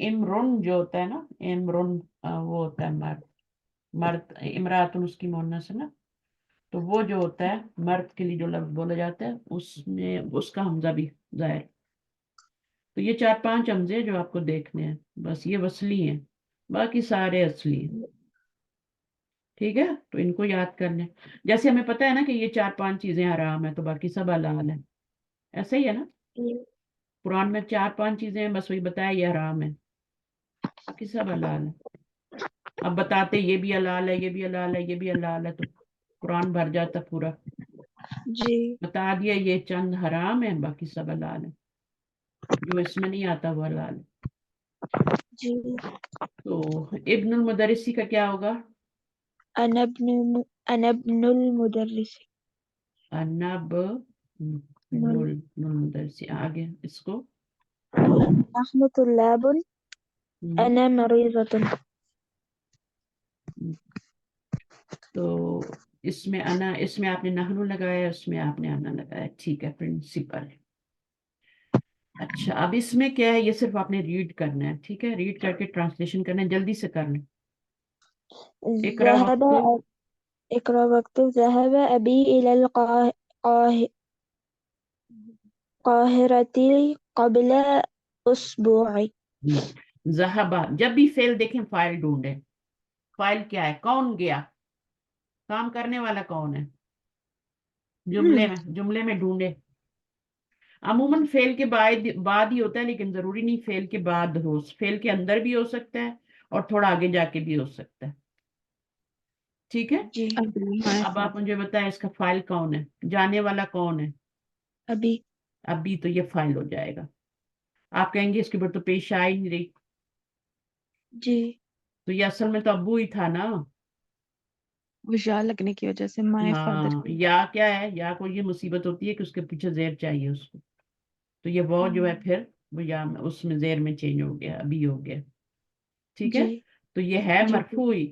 A: امرن جو ہوتا ہے نا، امرن وہ ہوتا ہے مرد، مرد امراۃن اس کی مؤنث ہے نا، تو وہ جو ہوتا ہے مرد کے لیے جو لفظ بولا جاتا ہے اس میں اس کا حمزہ بھی ظاہر۔ تو یہ 4-5 حمزے جو آپ کو دیکھنے ہیں، بس یہ وصلی ہیں، باقی سارے اصلی ہیں، ٹھیک ہے، تو ان کو یاد کر لیں۔ جیسے ہمیں پتہ ہے نا کہ یہ 4-5 چیزیں حرام ہیں تو باقی سب حلال ہیں، ایسا ہی ہے نا، قرآن میں 4-5 چیزیں ہیں، بس وہی بتایا یہ حرام ہے، باقی سب حلال ہے۔ اب بتاتے یہ بھی حلال ہے، یہ بھی حلال ہے، یہ بھی حلال ہے، تو قرآن بھر جاتا پورا۔
C: جی
A: بتا دیا یہ چند حرام ہے، باقی سب حلال ہے، جو اس میں نہیں آتا وہ حلال ہے۔
C: جی
A: تو ابن المدرسی کا کیا ہوگا،
C: أنا ابن المدرس
A: انب المدرسی، آگے اس کو،
C: نحن طلاب
A: ہم،
C: أنا مريضة
A: تو اس میں انا، اس میں آپ نے نحنو لگایا، اس میں آپ نے انا لگایا، ٹھیک ہے، پرنسپل۔ اچھا اب اس میں کیا ہے، یہ صرف آپ نے ریڈ کرنا ہے، ٹھیک ہے، ریڈ کر کے ٹرانسلیشن کرنا ہے، جلدی سے کرنا ہے۔ اقرا
C: ذهب
A: وقت،
C: اقرأ واكتب ذهب أبي إلى القاهرة قبل أسبوع
A: ذہبا، جب بھی فعل دیکھیں فائل ڈھونڈے، فائل کیا ہے، کون گیا، کام کرنے والا کون ہے، جملے میں ڈھونڈے۔ عموماً فعل کے بعد ہی ہوتا ہے، لیکن ضروری نہیں فعل کے بعد ہو، فعل کے اندر بھی ہو سکتا ہے اور تھوڑا آگے جا کے بھی ہو سکتا ہے، ٹھیک ہے۔
C: جی
B: ابھی ہمارے
A: اب آپ
B: ساتھ
A: مجھے بتائیں اس کا فائل کون ہے، جانے والا کون ہے،
C: أبي
A: ابھی تو یہ فائل ہو جائے گا۔ آپ کہیں گے اس کے اوپر تو پیش آ ہی نہیں رہی،
C: جی
A: تو یہ اصل میں تو ابو ہی تھا نا،
B: وہ یا لگنے کی وجہ سے مائی فادر
A: ہاں،
B: کی
A: یا کیا ہے، یا کو یہ مصیبت ہوتی ہے کہ اس کے پیچھے زیر چاہیے اس کو، تو یہ وہ جو ہے پھر وہ یا اس میں زیر میں چینج ہو گیا، ابھی ہو گیا، ٹھیک ہے،
C: جی
A: تو یہ ہے
C: جی
A: مرفوع ہی،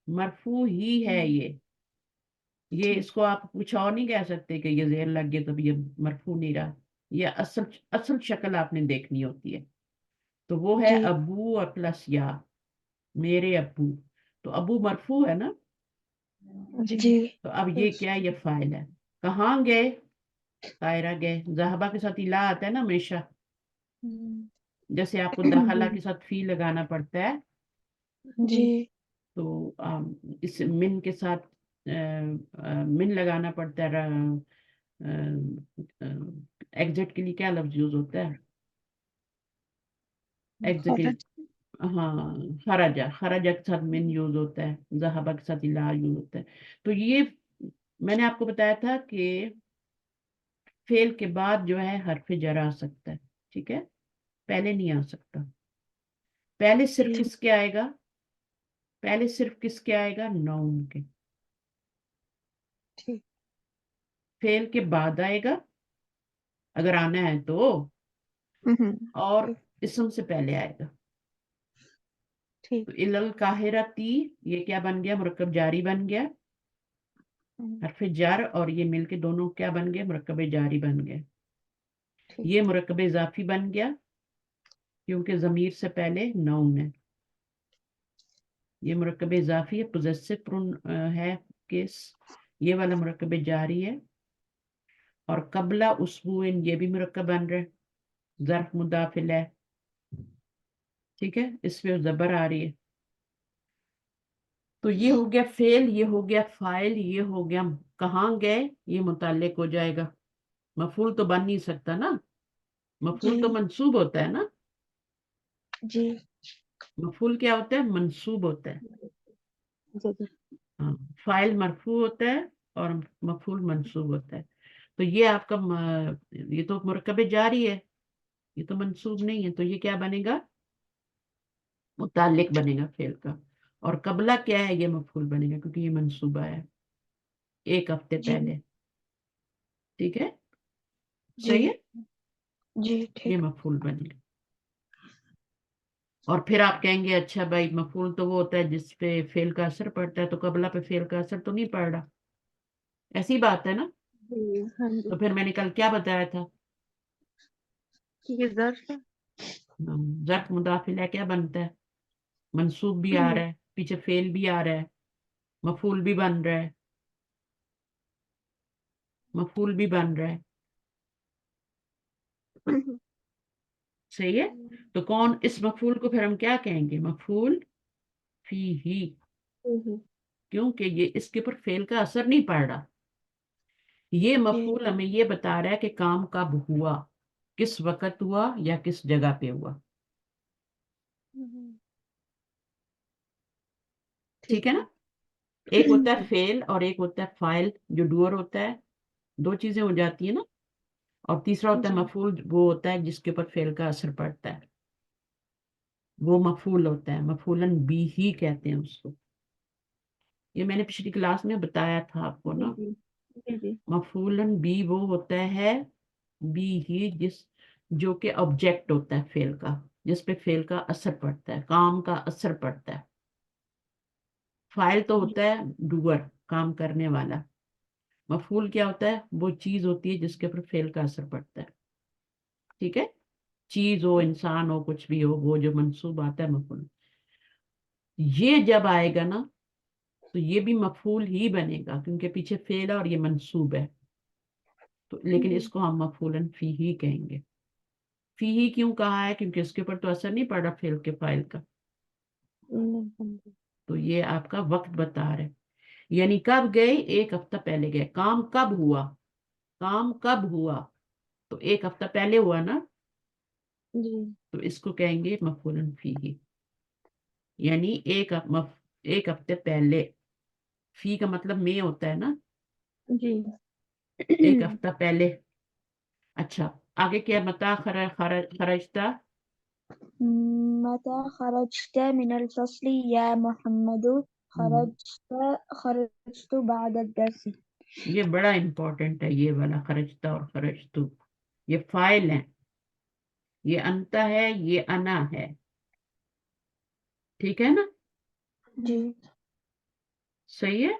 A: مرفوع ہی ہے یہ اس کو آپ کچھ اور نہیں کہہ سکتے کہ یہ زیر لگ گیا تو یہ مرفوع نہیں رہا، یہ اصل شکل آپ نے دیکھنی ہوتی ہے، تو وہ ہے
C: جی
A: ابو اور پلس یا، میرے ابو، تو ابو مرفوع ہے نا،
C: جی
A: تو اب یہ کیا ہے، یہ فاعل ہے، کہاں گئے، طائرہ گئے، ذہبہ کے ساتھ الا آتا ہے نا ہمیشہ، جیسے آپ کو داخلہ کے ساتھ فی لگانا پڑتا ہے،
C: جی
A: تو اس من کے ساتھ من لگانا پڑتا ہے، ایگزٹ کے لیے کیا لفظ یوز ہوتا ہے، ایگزٹ،
B: خرچ
A: ہاں، خرجہ، خرجہ کے ساتھ من یوز ہوتا ہے، ذہبہ کے ساتھ الا یوز ہوتا ہے، تو یہ میں نے آپ کو بتایا تھا کہ فعل کے بعد جو ہے حرف جر آ سکتا ہے، ٹھیک ہے، پہلے نہیں آ سکتا. پہلے صرف
B: جی
A: کس کے آئے گا؟ پہلے صرف کس کے آئے گا؟ نون کے.
B: ٹھیک.
A: فعل کے بعد آئے گا اگر آنا ہے تو، اور
B: ٹھیک
A: اسم سے پہلے آئے گا.
B: ٹھیک.
A: تو القاہرہ تی، یہ کیا بن گیا؟ مرکب جاری بن گیا. حرف جر اور یہ مل کے دونوں کیا بن گئے؟ مرکب جاری بن گئے.
B: ٹھیک.
A: یہ مرکب اضافی بن گیا کیونکہ ضمیر سے پہلے نون ہے. یہ مرکب اضافی ہے، پوزیسو ہے کیس. یہ والا مرکب جاری ہے. اور قبلہ اسبوعن یہ بھی مرکب بن رہے، ظرف مدافع ہے، ٹھیک ہے، اس پہ زبر آ رہی ہے. تو یہ ہو گیا فعل، یہ ہو گیا فاعل، یہ ہو گیا کہاں گئے، یہ متعلق ہو جائے گا. مفعول تو بن نہیں سکتا نا، مفعول تو
B: جی
A: منصوب ہوتا ہے نا.
B: جی
A: مفعول کیا ہوتا ہے؟ منصوب ہوتا ہے.
B: جی.
A: ہاں، فاعل مرفوع ہوتا ہے اور مفعول منصوب ہوتا ہے. تو یہ آپ کا یہ تو مرکب جاری ہے، یہ تو منصوب نہیں ہے، تو یہ کیا بنے گا؟ متعلق بنے گا فعل کا. اور قبلہ کیا ہے؟ یہ مفعول بنے گا کیونکہ یہ منصوبہ ہے ایک ہفتے
B: جی
A: پہلے. ٹھیک ہے،
B: جی
A: صحیح ہے،
B: جی.
A: یہ
B: ٹھیک.
A: مفعول بنے گا. اور پھر آپ کہیں گے اچھا بھائی مفعول تو وہ ہوتا ہے جس پہ فعل کا اثر پڑتا ہے، تو قبلہ پہ فعل کا اثر تو نہیں پڑ رہا، ایسی بات ہے نا.
B: جی. ہاں جی.
A: تو پھر میں نے کل کیا بتایا تھا؟
B: یہ ظرف ہے.
A: ظرف مداخلہ کیا بنتا ہے؟ منصوب بھی آ رہا ہے، پیچھے فعل بھی آ رہا ہے، مفعول بھی بن رہا ہے، مفعول بھی بن رہا ہے. صحیح ہے. تو کون اس مفعول کو پھر ہم کیا کہیں گے؟ مفعول فی ہی، کیونکہ یہ اس کے اوپر فعل کا اثر نہیں پڑ رہا. یہ
B: جی.
A: مفعول ہمیں یہ بتا رہا ہے کہ کام کب ہوا، کس وقت ہوا یا کس جگہ پہ ہوا. ٹھیک ہے نا. ایک ہوتا ہے فعل اور ایک ہوتا ہے فاعل جو ڈوئر ہوتا ہے، دو چیزیں ہو جاتی ہیں نا. اور تیسرا ہوتا ہے
B: جی.
A: مفعول، وہ ہوتا ہے جس کے اوپر فعل کا اثر پڑتا ہے، وہ مفعول ہوتا ہے. مفعولن بھی ہی کہتے ہیں اس کو. یہ میں نے پچھلی کلاس میں بتایا تھا آپ کو
B: جی.
A: نا.
B: جی. جی.
A: مفعولن بھی وہ ہوتا ہے، بھی ہی جو کہ آبجیکٹ ہوتا ہے فعل کا، جس پہ فعل کا اثر پڑتا ہے، کام کا اثر پڑتا ہے. فاعل تو ہوتا ہے ڈوئر، کام کرنے والا. مفعول کیا ہوتا ہے؟ وہ چیز ہوتی ہے جس کے اوپر فعل کا اثر پڑتا ہے. ٹھیک ہے، چیز ہو، انسان ہو، کچھ بھی ہو، وہ جو منصوب آتا ہے مفعول. یہ جب آئے گا نا تو یہ بھی مفعول ہی بنے گا کیونکہ پیچھے فعل ہے اور یہ منصوب ہے. تو لیکن اس کو ہم مفعولن فی ہی کہیں گے. فی ہی کیوں کہا ہے؟ کیونکہ اس کے اوپر تو اثر نہیں پڑ رہا فعل کے فاعل کا. تو یہ آپ کا وقت بتا رہے، یعنی کب گئے؟ ایک ہفتہ پہلے گئے. کام کب ہوا؟ کام کب ہوا؟ تو ایک ہفتہ پہلے ہوا نا.
B: جی.
A: تو اس کو کہیں گے مفعول فی ہی، یعنی ایک ہفتے پہلے. فی کا مطلب میں ہوتا ہے نا،
B: جی.
A: ایک ہفتہ پہلے. اچھا آگے کیا؟ متا خرجتا.
C: متى خرجت من الفصل يا محمد؟ خرجت بعد الدرس.
A: یہ بڑا امپورٹنٹ ہے، یہ والا خرجتا اور خرجتو. یہ فاعل ہیں، یہ انتا ہے، یہ انا ہے. ٹھیک ہے نا،
B: جی.
A: صحیح ہے.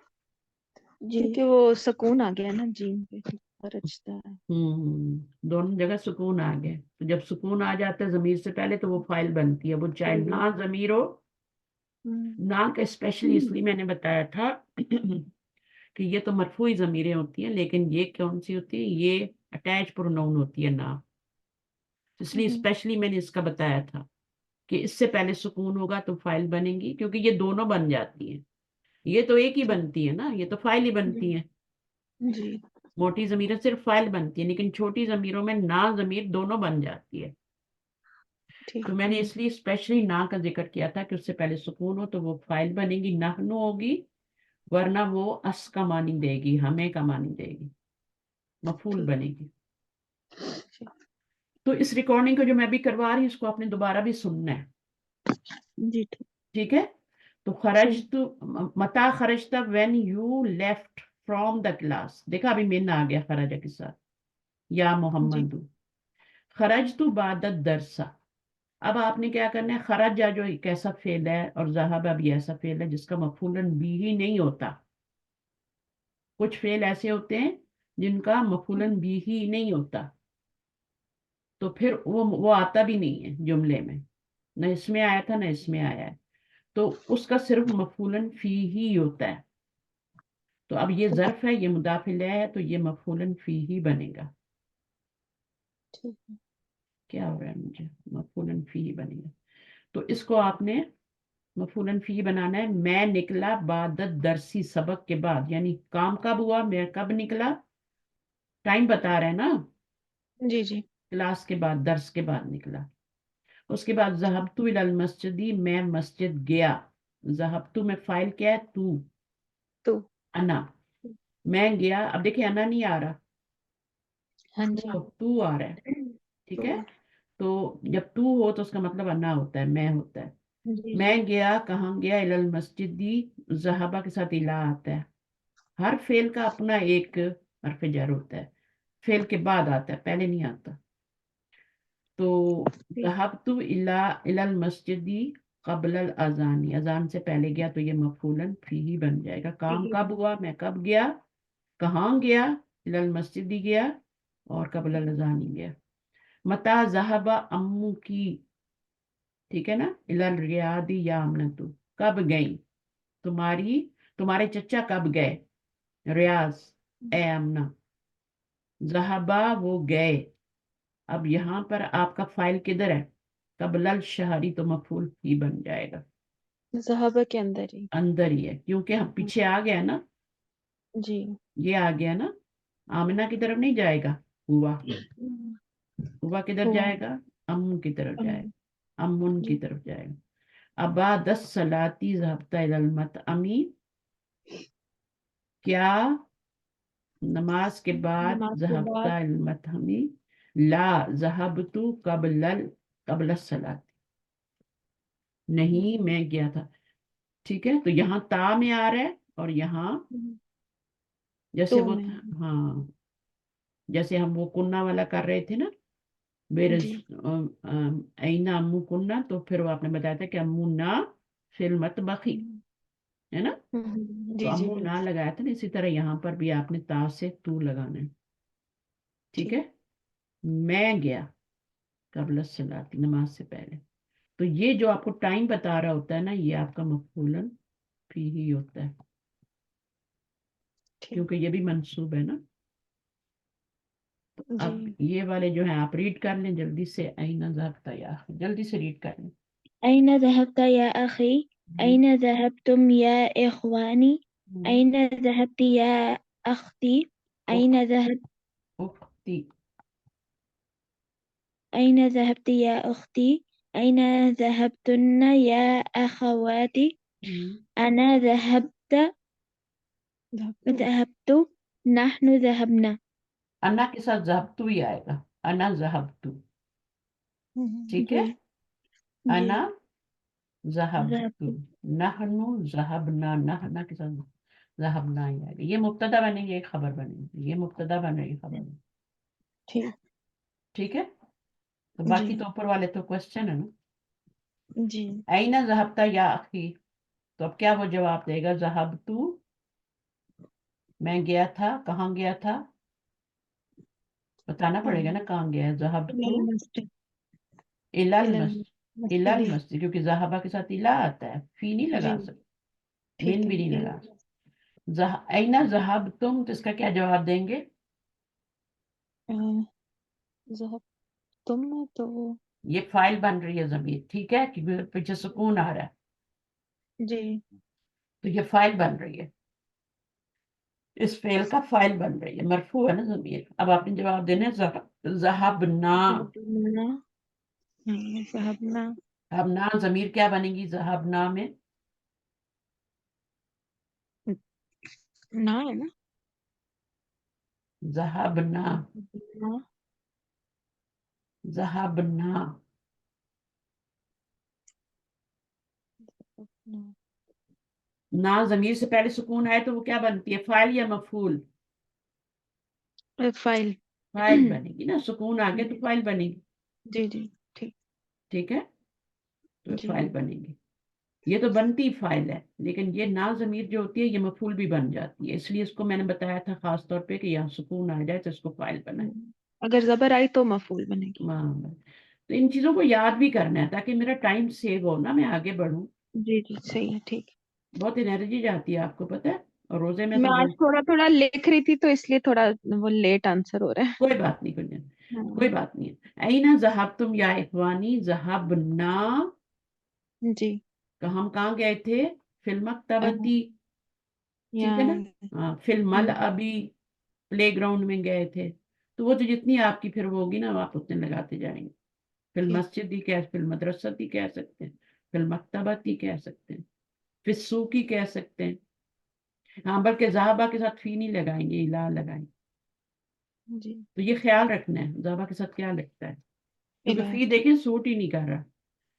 B: جی. کیونکہ وہ سکون آ گیا نا جیم پہ، خرجتا ہے.
A: دونوں جگہ سکون آ گئے. تو جب سکون آ جاتا ہے ضمیر سے پہلے تو وہ فاعل بنتی ہے، وہ چاہے نہ ضمیر ہو. نہ کا اسپیشلی اس لیے میں نے بتایا تھا کہ یہ تو مرفوعی ضمیریں ہوتی ہیں، لیکن یہ کون سی ہوتی ہے؟ یہ اٹیچ پروناؤن ہوتی ہے نہ. اس لیے اسپیشلی میں نے اس کا بتایا تھا کہ اس سے پہلے سکون ہوگا تو فاعل بنے گی، کیونکہ یہ دونوں بن جاتی ہیں. یہ تو ایک ہی بنتی ہے نا، یہ تو فاعل ہی بنتی ہے.
B: جی.
A: موٹی ضمیریں صرف فاعل بنتی ہے، لیکن چھوٹی ضمیروں میں نہ ضمیر دونوں بن جاتی ہے.
B: ٹھیک.
A: تو میں نے اس لیے اسپیشلی نہ کا ذکر کیا تھا کہ اس سے پہلے سکون ہو تو وہ فاعل بنے گی، نحنو ہوگی، ورنہ وہ اس کا معنی دے گی، ہمیں کا معنی دے گی، مفعول بنے گی. تو اس ریکارڈنگ کو جو میں بھی کروا رہی ہوں اس کو آپ نے دوبارہ بھی سننا ہے،
B: جی ٹھیک.
A: ٹھیک ہے. تو خرجت، متا خرجتا when you left from the class. دیکھا ابھی من آ گیا خرجہ کے ساتھ، یا محمد. خرجت بعد الدرس. اب آپ نے کیا کرنا ہے، خرجہ جو ایک ایسا فعل ہے اور ذہب بھی ایسا فعل ہے جس کا مفعول بھی ہی نہیں ہوتا. کچھ فعل ایسے ہوتے ہیں جن کا مفعول بھی ہی نہیں ہوتا، تو پھر وہ آتا بھی نہیں ہے جملے میں، نہ اس میں آیا تھا نہ اس میں آیا ہے، تو اس کا صرف مفعول فی ہی ہوتا ہے. تو اب یہ ظرف ہے، یہ مضاف الیہ ہے، تو یہ مفعول فی ہی بنے گا. کیا ہو رہا ہے مجھے، مفعول فی ہی بنے گا. تو اس کو آپ نے مفعول فی بنانا ہے. میں نکلا بعد درسی، سبق کے بعد، یعنی کام کب ہوا، میں کب نکلا، ٹائم بتا رہے ہیں نا،
B: جی جی
A: کلاس کے بعد، درس کے بعد نکلا. اس کے بعد ذهبت الى المسجد، میں مسجد گیا. ذهبت میں فائل کیا ہے،
B: تو
A: انا. میں گیا، اب دیکھیں انا نہیں آ رہا،
B: ہاں جی
A: تو آ رہا ہے. ٹھیک ہے. تو جب تو ہو تو اس کا مطلب انا ہوتا ہے، میں ہوتا ہے.
B: جی
A: میں گیا، کہاں گیا، الی المسجد. ذهبہ کے ساتھ الا آتا ہے. ہر فعل کا اپنا ایک حرف جر ہوتا ہے، فعل کے بعد آتا ہے، پہلے نہیں آتا. تو ذهبت الى المسجد قبل الاذان، اذان سے پہلے گیا، تو یہ مفعول فیہ بن جائے گا. کام کب ہوا، میں کب گیا، کہاں گیا، الى المسجد گیا، اور قبل الاذان گیا. متا ذهب امو کی، ٹھیک ہے نا، الى الریاض یامنۃ، کب گئی تمہارے چچا کب گئے، ریاض، اے امنا. ذهبا وہ گئے. اب یہاں پر آپ کا فائل کدھر ہے، قبل الشہری، تو مفعول ہی بن جائے گا،
B: صحابہ کے اندر ہی.
A: اندر ہی ہے، کیونکہ ہم پیچھے آ گیا نا،
B: جی
A: یہ آ گیا نا. آمنہ کی طرف نہیں جائے گا، ہوا کدھر
B: ہوا.
A: جائے گا، امن کی طرف جائے گا، امن کی
B: جی
A: طرف جائے گا. ابا دس سلاتی ذهبت الى المطعم، کیا نماز کے بعد
B: نماز کے
A: ذهبت
B: بعد.
A: الى المطعم، لا ذهبت قبل الصلاة، نہیں میں گیا تھا. ٹھیک ہے. تو یہاں تا میں آ رہا ہے، اور یہاں جیسے
B: تو
A: وہ
B: میں.
A: تھا، ہاں، جیسے ہم وہ کننا والا کر رہے تھے نا، میرے
B: جی
A: اینا امو کننا، تو پھر وہ آپ نے بتایا تھا کہ امو نا فی المطبخ، ہے نا. تو
B: جی جی
A: امو نا لگایا تھا نا، اسی طرح یہاں پر بھی آپ نے تا سے تو لگانا ہے. ٹھیک
B: ٹھیک.
A: ہے. میں گیا قبل الصلاۃ، نماز سے پہلے. تو یہ جو آپ کو ٹائم بتا رہا ہوتا ہے نا، یہ آپ کا مفعول فی ہی ہوتا ہے،
B: ٹھیک.
A: کیونکہ یہ بھی منصوب ہے نا.
B: جی
A: اب یہ والے جو ہیں آپ ریڈ کر لیں جلدی سے. اینا ذهبت یا اخی، جلدی سے ریڈ کر لیں.
C: أين ذهبت يا أخي؟ أين ذهبتم يا إخواني؟ أين ذهبت يا أختي؟ أين ذهبت
A: اختی،
C: أين ذهبت يا أختي؟ أين ذهبتن يا أخواتي؟ أنا ذهبت نحن ذهبنا.
A: انا کے ساتھ ذهبت ہی آئے گا، انا ذهبت. ٹھیک ہے.
C: جی
A: انا ذهبت،
C: ذهبت.
A: نحن ذهبنا، نحن کے ساتھ ذهبنا ہی آئے گا. یہ مبتدا بنے گی، ایک خبر بنے گی، یہ مبتدا بنے گی، خبر بنے.
B: ٹھیک.
A: ٹھیک ہے. تو
B: جی
A: باقی تو اوپر والے تو کوشچن ہے نا.
B: جی
A: اینا ذهبت یا اخی، تو اب کیا وہ جواب دے گا، ذهبت میں گیا تھا، کہاں گیا تھا، بتانا پڑے گا نا کہاں گیا ہے. ذهبت
B: إلى المسجد.
A: الى
B: إلى
A: المسجد، الى
B: المسجد.
A: المسجد، کیونکہ ذهبہ کے ساتھ الى آتا ہے، فی نہیں
B: جی
A: لگا سکتے،
B: ٹھیک
A: من
B: ہے.
A: بھی نہیں لگا سکتے. اینا ذهبتم، تو اس کا کیا جواب دیں گے،
B: ذهب تم میں تو.
A: یہ فائل بن رہی ہے ضمیر، ٹھیک ہے، کیونکہ پیچھے سکون آ رہا ہے،
B: جی
A: تو یہ فائل بن رہی ہے، اس فعل کا فائل بن رہی ہے، مرفوع ہے نا ضمیر. اب آپ نے جواب دینا ہے ذهبنا.
B: ذهبنا. ذهبنا.
A: اب نا ضمیر کیا بنے گی ذهبنا میں،
B: نا ہے نا.
A: ذهبنا.
B: نا.
A: ذهبنا، نا ضمیر سے پہلے سکون آئے تو وہ کیا بنتی ہے، فاعل یا مفعول؟
B: فائل.
A: فاعل بنے گی نا، سکون آگے تو فاعل بنے گی.
B: جی جی ٹھیک.
A: ٹھیک ہے، تو
B: جی
A: فاعل بنے گی. یہ تو بنتی فاعل ہے، لیکن یہ نا ضمیر جو ہوتی ہے یہ مفعول بھی بن جاتی ہے، اس لیے اس کو میں نے بتایا تھا خاص طور پہ کہ یہاں سکون آ جائے تو اس کو فاعل بنائے.
B: اگر زبر آئی تو مفعول بنے گی.
A: تو ان چیزوں کو یاد بھی کرنا ہے تاکہ میرا ٹائم سیو ہو نا، میں آگے بڑھوں.
B: جی جی صحیح ہے ٹھیک.
A: بہت انرجی جاتی ہے آپ کو پتہ ہے، اور روزے میں
B: میں
A: تو
B: آج تھوڑا تھوڑا لکھ رہی تھی تو اس لیے تھوڑا وہ لیٹ آنسر ہو رہا
A: کوئی بات نہیں، کوئی
B: ہے.
A: بات نہیں ہے. اینا ذہبتم یا اخوانی، ذہبنا،
B: جی
A: کہ ہم کہاں گئے تھے، فی المکتبتی. ٹھیک ہے نا، فی الملعبی، پلے گراؤنڈ میں گئے تھے. تو وہ جو جتنی آپ کی پھر وہ ہوگی نا آپ اتنے لگاتے جائیں گے. فی المسجد ہی کہہ، فی المدرسۃ ہی کہہ سکتے ہیں، فی المکتبت ہی کہہ سکتے ہیں، فی السوق ہی کہہ سکتے ہیں. ہاں بلکہ ذہبہ کے ساتھ فی نہیں لگائیں گے، الا لگائیں گے.
B: جی
A: تو یہ خیال رکھنا ہے ذہبہ کے ساتھ کیا لگتا ہے، کیونکہ فی دیکھیں سوٹ ہی نہیں کر رہا،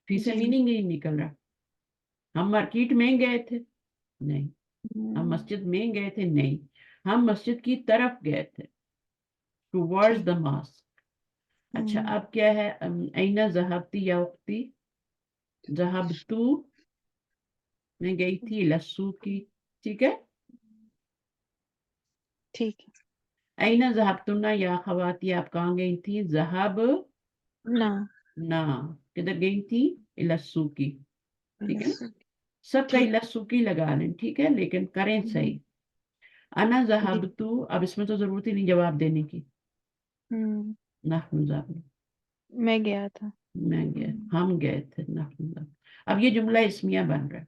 A: فی سے
B: جی
A: میننگ ہی نکل رہا. ہم مارکیٹ میں گئے تھے، نہیں. ہم مسجد میں گئے تھے، نہیں. ہم مسجد کی طرف گئے تھے، ٹوورڈز دا ماسک. اچھا اب کیا ہے، اینا ذہبتی یا اختی، ذہبتو، میں گئی تھی لسو کی. ٹھیک ہے.
B: ٹھیک ہے.
A: اینا ذہبتنا یا خواتین، آپ کہاں گئی تھی، ذہب
B: نہ
A: نا، کدھر گئی تھی، لسو کی. ٹھیک ہے نا، سب کا
B: ٹھیک.
A: لسو کی لگا لیں، ٹھیک ہے، لیکن کریں صحیح. انا
B: جی
A: ذہبتو، اب اس میں تو ضرورت ہی نہیں جواب دینے کی. نحن ذہبنا،
B: میں گیا تھا.
A: میں گیا، ہم گئے تھے، نحن ذہبنا. اب یہ جملہ اسمیہ بن رہا ہے.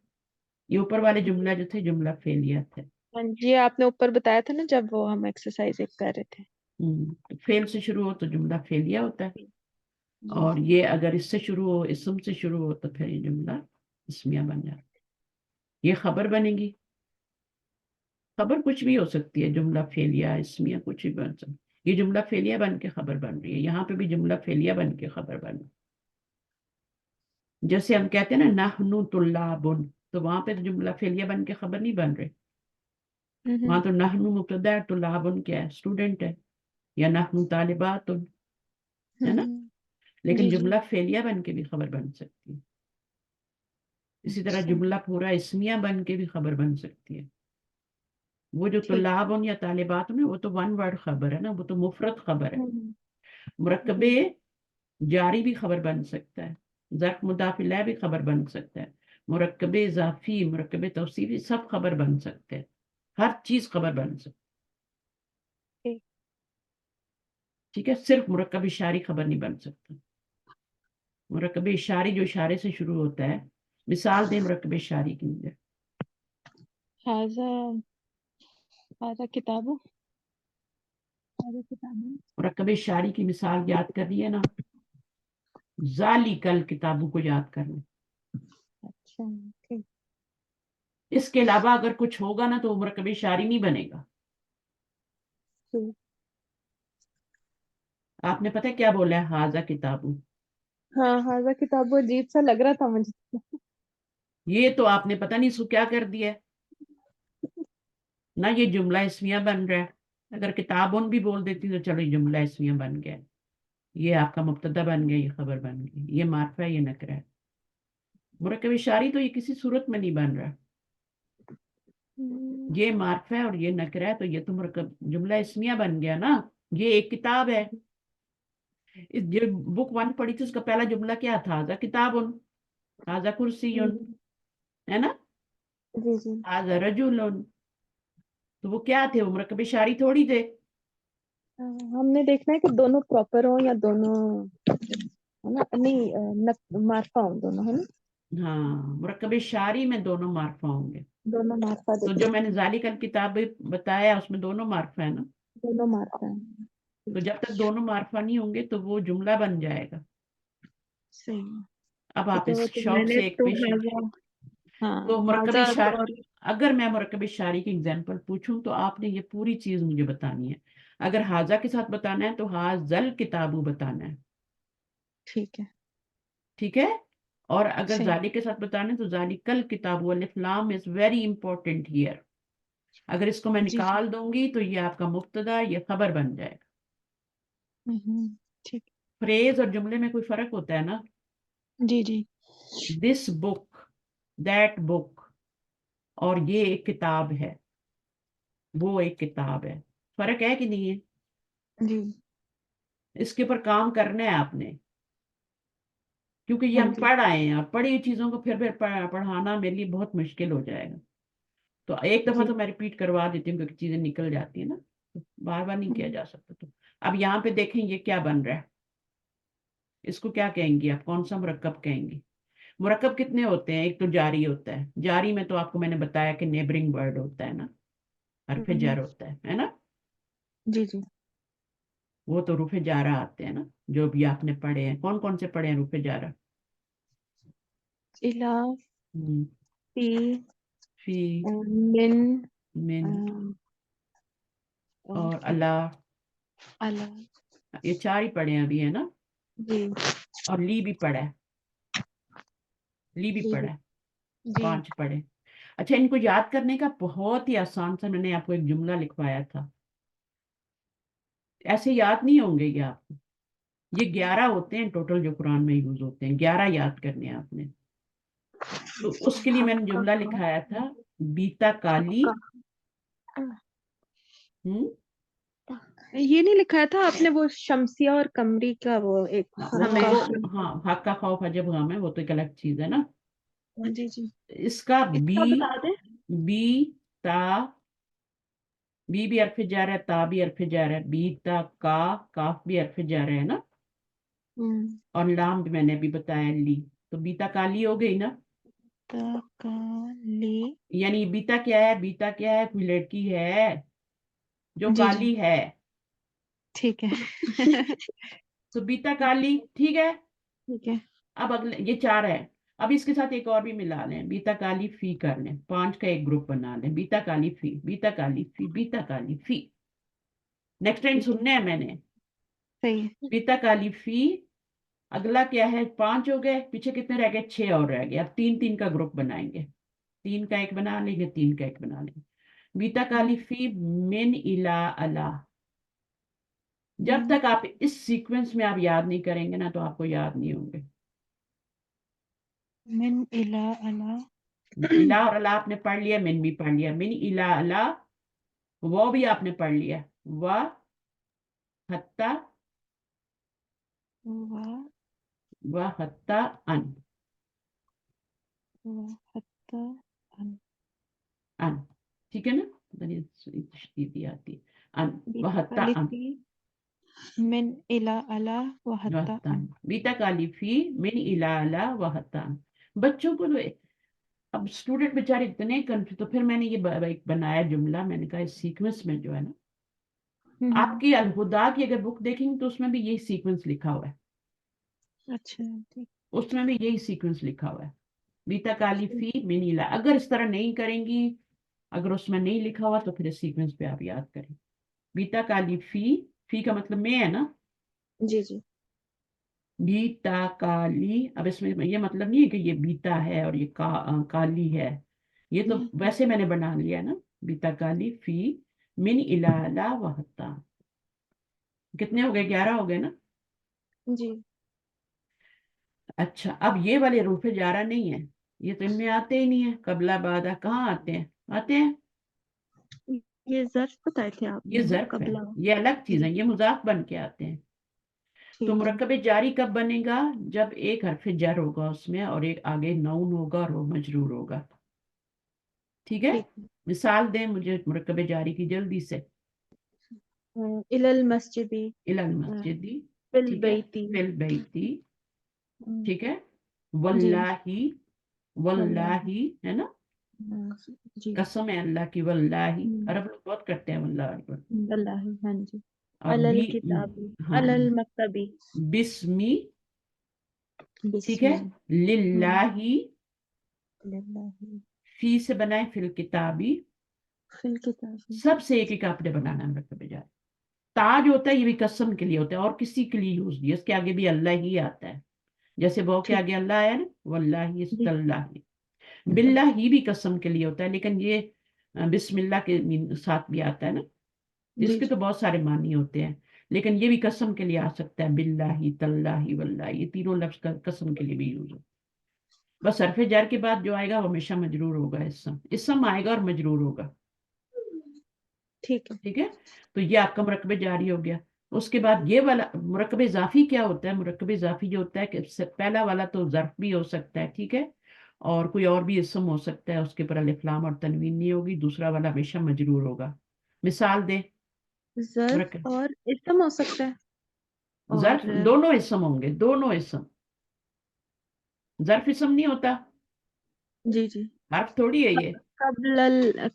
A: یہ اوپر والے جملہ جو تھے جملہ فعلیہ تھے.
B: ہاں جی آپ نے اوپر بتایا تھا نا جب وہ ہم ایکسرسائز ایک کر رہے تھے.
A: فعل سے شروع ہو تو جملہ فعلیہ ہوتا ہے،
B: جی
A: اور یہ اگر اس سے شروع ہو، اسم سے شروع ہو تو پھر یہ جملہ اسمیہ بن جاتا ہے. یہ خبر بنے گی. خبر کچھ بھی ہو سکتی ہے، جملہ فعلیہ، اسمیہ، کچھ بھی بن سکتی ہے. یہ جملہ فعلیہ بن کے خبر بن رہی ہے، یہاں پہ بھی جملہ فعلیہ بن کے خبر بن رہی ہے. جیسے ہم کہتے ہیں نا نحن طلاب، تو وہاں پہ تو جملہ فعلیہ بن کے خبر نہیں بن رہے. وہاں تو نحن مبتدا ہے، طلاب کیا ہے، اسٹوڈنٹ ہے، یا نحن طالبات، ہے نا. لیکن
B: جی جی
A: جملہ فعلیہ بن کے بھی خبر بن سکتی ہے. اسی طرح
B: اچھا.
A: جملہ پورا اسمیہ بن کے بھی خبر بن سکتی ہے. وہ جو
B: ٹھیک.
A: طلاب یا طالبات میں وہ تو ون ورڈ خبر ہے نا، وہ تو مفرد خبر ہے. مرکب
B: جی
A: جاری بھی خبر بن سکتا ہے، ظرف مضاف الیہ بھی خبر بن سکتا ہے، مرکب اضافی، مرکب توصیفی، سب خبر بن سکتے ہیں. ہر چیز خبر بن سکتی.
B: ٹھیک.
A: ٹھیک ہے، صرف مرکب اشاری خبر نہیں بن سکتا. مرکب اشاری جو اشارے سے شروع ہوتا ہے، مثال دیں مرکب اشاری کی مجھے.
B: هذا کتاب.
A: مرکب اشاری کی مثال یاد کرنی ہے نا، ذالکل کتابوں کو یاد کرنا.
B: اچھا ٹھیک.
A: اس کے علاوہ اگر کچھ ہوگا نا تو وہ مرکب اشاری نہیں بنے گا. آپ نے پتہ کیا بولا ہے، حاضہ کتابوں.
B: ہاں هذا کتاب عجیب سا لگ رہا تھا مجھے.
A: یہ تو آپ نے پتہ نہیں سو کیا کر دیا ہے نا، یہ جملہ اسمیہ بن رہا ہے. اگر کتابون بھی بول دیتی تو چلو یہ جملہ اسمیہ بن گیا، یہ آپ کا مبتدا بن گیا، یہ خبر بن گئی، یہ معرفہ ہے، یہ نکرہ ہے. مرکب اشاری تو یہ کسی صورت میں نہیں بن رہا. یہ معرفہ ہے اور یہ نکرہ ہے، تو یہ تو مرکب جملہ اسمیہ بن گیا نا. یہ ایک کتاب ہے. جو بک ون پڑھی تھی اس کا پہلا جملہ کیا تھا، حاضہ کتابن، حاضہ کرسیون، ہے نا،
B: جی جی
A: حاضہ رجلن. تو وہ کیا تھے، وہ مرکب اشاری تھوڑی تھے.
B: ہم نے دیکھنا ہے کہ دونوں پراپر ہوں یا دونوں ہے نا، نہیں معرفہ ہوں دونوں، ہے نا.
A: ہاں، مرکب اشاری میں دونوں معرفہ ہوں گے.
B: دونوں معرفہ
A: تو جو میں
B: دیکھنا
A: نے
B: ہے.
A: ذالکل کتاب بتایا اس میں دونوں معرفہ ہے نا.
B: دونوں معرفہ ہیں.
A: تو جب تک دونوں معرفہ نہیں ہوں گے تو وہ جملہ بن جائے گا.
B: صحیح.
A: اب آپ اس
B: تو میں
A: شوق
B: نے
A: سے ایک
B: تو
A: پیش،
B: ہاں
A: تو مرکب
B: ہاضا
A: اشاری،
B: اور
A: اگر میں مرکب اشاری کی اگزامپل پوچھوں تو آپ نے یہ پوری چیز مجھے بتانی ہے. اگر حاضہ کے ساتھ بتانا ہے تو حاضل کتابو بتانا ہے.
B: ٹھیک ہے
A: ٹھیک ہے. اور اگر
B: صحیح.
A: ذالک کے ساتھ بتانے تو ذالک الکتاب الف لام از ویری امپورٹنٹ ہیئر. اگر اس کو میں
B: جی جی.
A: نکال دوں گی تو یہ آپ کا مبتدا، یہ خبر بن جائے گا.
B: ٹھیک.
A: فریز اور جملے میں کوئی فرق ہوتا ہے نا.
B: جی جی.
A: دس بک، دیٹ بک، اور یہ ایک کتاب ہے، وہ ایک کتاب ہے. فرق ہے کہ نہیں ہے؟
B: جی.
A: اس کے اوپر کام کرنا ہے آپ نے، کیونکہ یہ
B: ہاں
A: ہم
B: جی.
A: پڑھ آئے ہیں، اور پڑھی ہوئی چیزوں کو پھر پڑھانا میرے لیے بہت مشکل ہو جائے گا. تو ایک دفعہ
B: جی.
A: تو میں ریپیٹ کروا دیتی ہوں کیونکہ چیزیں نکل جاتی ہیں نا، بار بار نہیں کیا جا سکتا. تو اب یہاں پہ دیکھیں یہ کیا بن رہا ہے. اس کو کیا کہیں گی آپ، کون سا مرکب کہیں گی؟ مرکب کتنے ہوتے ہیں؟ ایک تو جاری ہوتا ہے. جاری میں تو آپ کو میں نے بتایا کہ نیبرنگ ورڈ ہوتا ہے نا، حرف جر ہوتا ہے نا.
B: جی جی.
A: وہ تو روف جارہ آتے ہیں نا، جو بھی آپ نے پڑھے ہیں. کون کون سے پڑھے ہیں روف جارہ؟
B: الا،
A: ہم،
B: فی،
A: فی،
B: من،
A: من،
B: اور
A: اور اللہ.
B: اللہ.
A: یہ 4 ہی پڑھے ہیں ابھی، ہے نا.
B: جی.
A: اور لی بھی پڑھا ہے، لی بھی
B: جی
A: پڑھا ہے.
B: جی.
A: 5 پڑھے. اچھا، ان کو یاد کرنے کا بہت ہی آسان سا میں نے آپ کو ایک جملہ لکھوایا تھا. ایسے یاد نہیں ہوں گے یہ آپ کو. یہ 11 ہوتے ہیں ٹوٹل جو قرآن میں یوز ہوتے ہیں. 11 یاد کرنے ہیں آپ نے. تو اس کے لیے میں نے جملہ لکھایا تھا، بیتا کالی. ہم،
B: یہ نہیں لکھایا تھا آپ نے وہ شمسیہ اور قمری کا وہ ایک
A: وہ
B: ہمیں.
A: ہاں، حق کا خوف عجب غم ہے، وہ تو ایک الگ چیز ہے نا.
B: جی جی.
A: اس کا
B: اس
A: بی،
B: کا بتا دیں.
A: بی، تا، بی بھی حرف جر ہے، تا بھی حرف جر ہے، بی تا کا، کاف بھی حرف جر ہے نا. اور لام بھی میں نے ابھی بتایا لی. تو بیتا کالی ہو گئی نا.
B: تکالی.
A: یعنی بیتا کیا ہے؟ بیتا کیا ہے؟ کوئی لڑکی ہے جو
B: جی جی.
A: کالی ہے.
B: ٹھیک ہے.
A: تو بیتا کالی، ٹھیک ہے.
B: ٹھیک ہے.
A: اب اگلے یہ 4 ہے. اب اس کے ساتھ ایک اور بھی ملا لیں، بیتا کالی فی کر لیں. 5 کا ایک گروپ بنا لیں. بیتا کالی فی، بیتا کالی فی، بیتا کالی فی. نیکسٹ ٹائم
B: ٹھیک ہے.
A: سننے ہیں میں نے.
B: صحیح ہے.
A: بیتا کالی فی. اگلا کیا ہے؟ 5 ہو گئے، پیچھے کتنے رہ گئے؟ 6 اور رہ گئے. اب 3 3 کا گروپ بنائیں گے. 3 کا ایک بنا لیں گے، 3 کا ایک بنا لیں گے. بیتا کالی فی من الا اللہ. جب تک آپ اس سیکوینس میں آپ یاد نہیں کریں گے نا تو آپ کو یاد نہیں ہوں گے.
B: من الا اللہ.
A: الہ اور اللہ آپ نے پڑھ لیا، من بھی پڑھ لیا. من الہ اللہ، وہ بھی آپ نے پڑھ لیا. و حتی، و حتی ان.
B: حتی ان.
A: ان، ٹھیک ہے نا. تشدید آتی ہے. ان، و حتی ان.
B: من الا اللہ و حتی ان.
A: بیتا کالی فی من الہ اللہ و حتی ان. بچوں کو تو اب اسٹوڈنٹ بیچارے اتنے کنفیوز. تو پھر میں نے یہ ایک بنایا جملہ. میں نے کہا اس سیکوینس میں جو ہے نا، آپ کی الہدا کی اگر بک دیکھیں گے تو اس میں بھی یہی سیکوینس لکھا ہوا ہے.
B: اچھا ٹھیک.
A: اس میں بھی یہی سیکوینس لکھا ہوا ہے، بیتا کالی فی من الہ. اگر اس طرح نہیں کریں گی، اگر اس میں نہیں لکھا ہوا تو پھر اس سیکوینس پہ آپ یاد کریں. بیتا کالی فی، فی کا مطلب میں ہے نا.
B: جی جی.
A: بیتا کالی. اب اس میں یہ مطلب نہیں ہے کہ یہ بیتا ہے اور یہ کالی ہے. یہ تو ویسے میں نے بنا لیا نا. بیتا کالی فی من الہ اللہ و حتی. کتنے ہو گئے؟ 11 ہو گئے نا.
B: جی.
A: اچھا، اب یہ والے روفے جارہ نہیں ہے، یہ تو ان میں آتے ہی نہیں ہے. قبلہ بادہ کہاں آتے ہیں؟ آتے ہیں.
B: یہ ظرف بتائے تھے آپ
A: یہ
B: نے نا
A: ظرف ہے،
B: قبلہ.
A: یہ الگ چیز
B: جی.
A: ہے، یہ مضاف بن کے آتے ہیں. تو
B: ٹھیک ہے.
A: مرکب جاری کب بنے گا؟ جب ایک حرف جر ہوگا اس میں اور ایک آگے نون ہوگا اور وہ مجرور ہوگا. ٹھیک ہے.
B: ٹھیک ہے.
A: مثال دیں مجھے مرکب جاری کی جلدی سے.
B: الی المسجد.
A: الی المسجد،
B: فی
A: ٹھیک ہے.
B: البیت.
A: فی البیت، ٹھیک ہے.
B: جی.
A: واللہ، واللہ
B: واللہ.
A: ہے نا.
B: جی.
A: قسم ہے اللہ کی. واللہ، عرب لوگ بہت کرتے ہیں واللہ پر.
B: واللہ. ہاں جی.
A: اور
B: علی
A: بھی،
B: الکتاب.
A: ہاں،
B: علی المکتبی.
A: بسمی، ٹھیک ہے.
B: بسم.
A: للہ،
B: للہ.
A: فی سے بنائے فی الکتابی.
B: فی الکتاب.
A: سب سے ایک ایک آپ نے بنانا ہے مرکب جاری. تا جو ہوتا ہے یہ بھی قسم کے لیے ہوتا ہے اور کسی کے لیے یوز نہیں ہے، اس کے آگے بھی اللہ ہی آتا ہے، جیسے وہ کے
B: ٹھیک
A: آگے اللہ آیا نا، واللہ
B: جی
A: استاللہ، باللہ ہی بھی قسم کے لیے ہوتا ہے، لیکن یہ بسم اللہ کے ساتھ بھی آتا ہے نا، اس
B: جی
A: کے تو بہت سارے معنی ہوتے ہیں، لیکن یہ بھی قسم کے لیے آ سکتا ہے، باللہ تاللہ واللہ، یہ تینوں لفظ قسم کے لیے بھی یوز ہوتا ہے۔ بس حرف جر کے بعد جو آئے گا وہ ہمیشہ مجرور ہوگا، اسم آئے گا اور مجرور ہوگا،
B: ٹھیک ہے
A: ٹھیک ہے۔ تو یہ آپ کا مرکب جاری ہو گیا۔ اس کے بعد یہ والا مرکب اضافی کیا ہوتا ہے؟ مرکب اضافی جو ہوتا ہے کہ پہلا والا تو ظرف بھی ہو سکتا ہے، ٹھیک ہے، اور کوئی اور بھی اسم ہو سکتا ہے، اس کے اوپر الف لام اور تنوین نہیں ہوگی، دوسرا والا ہمیشہ مجرور ہوگا۔ مثال دے
B: ظرف
A: مرکب
B: اور اسم ہو سکتا ہے اور
A: ظرف، دونوں اسم ہوں گے، دونوں اسم، ظرف اسم نہیں ہوتا،
B: جی جی
A: حرف تھوڑی ہے یہ،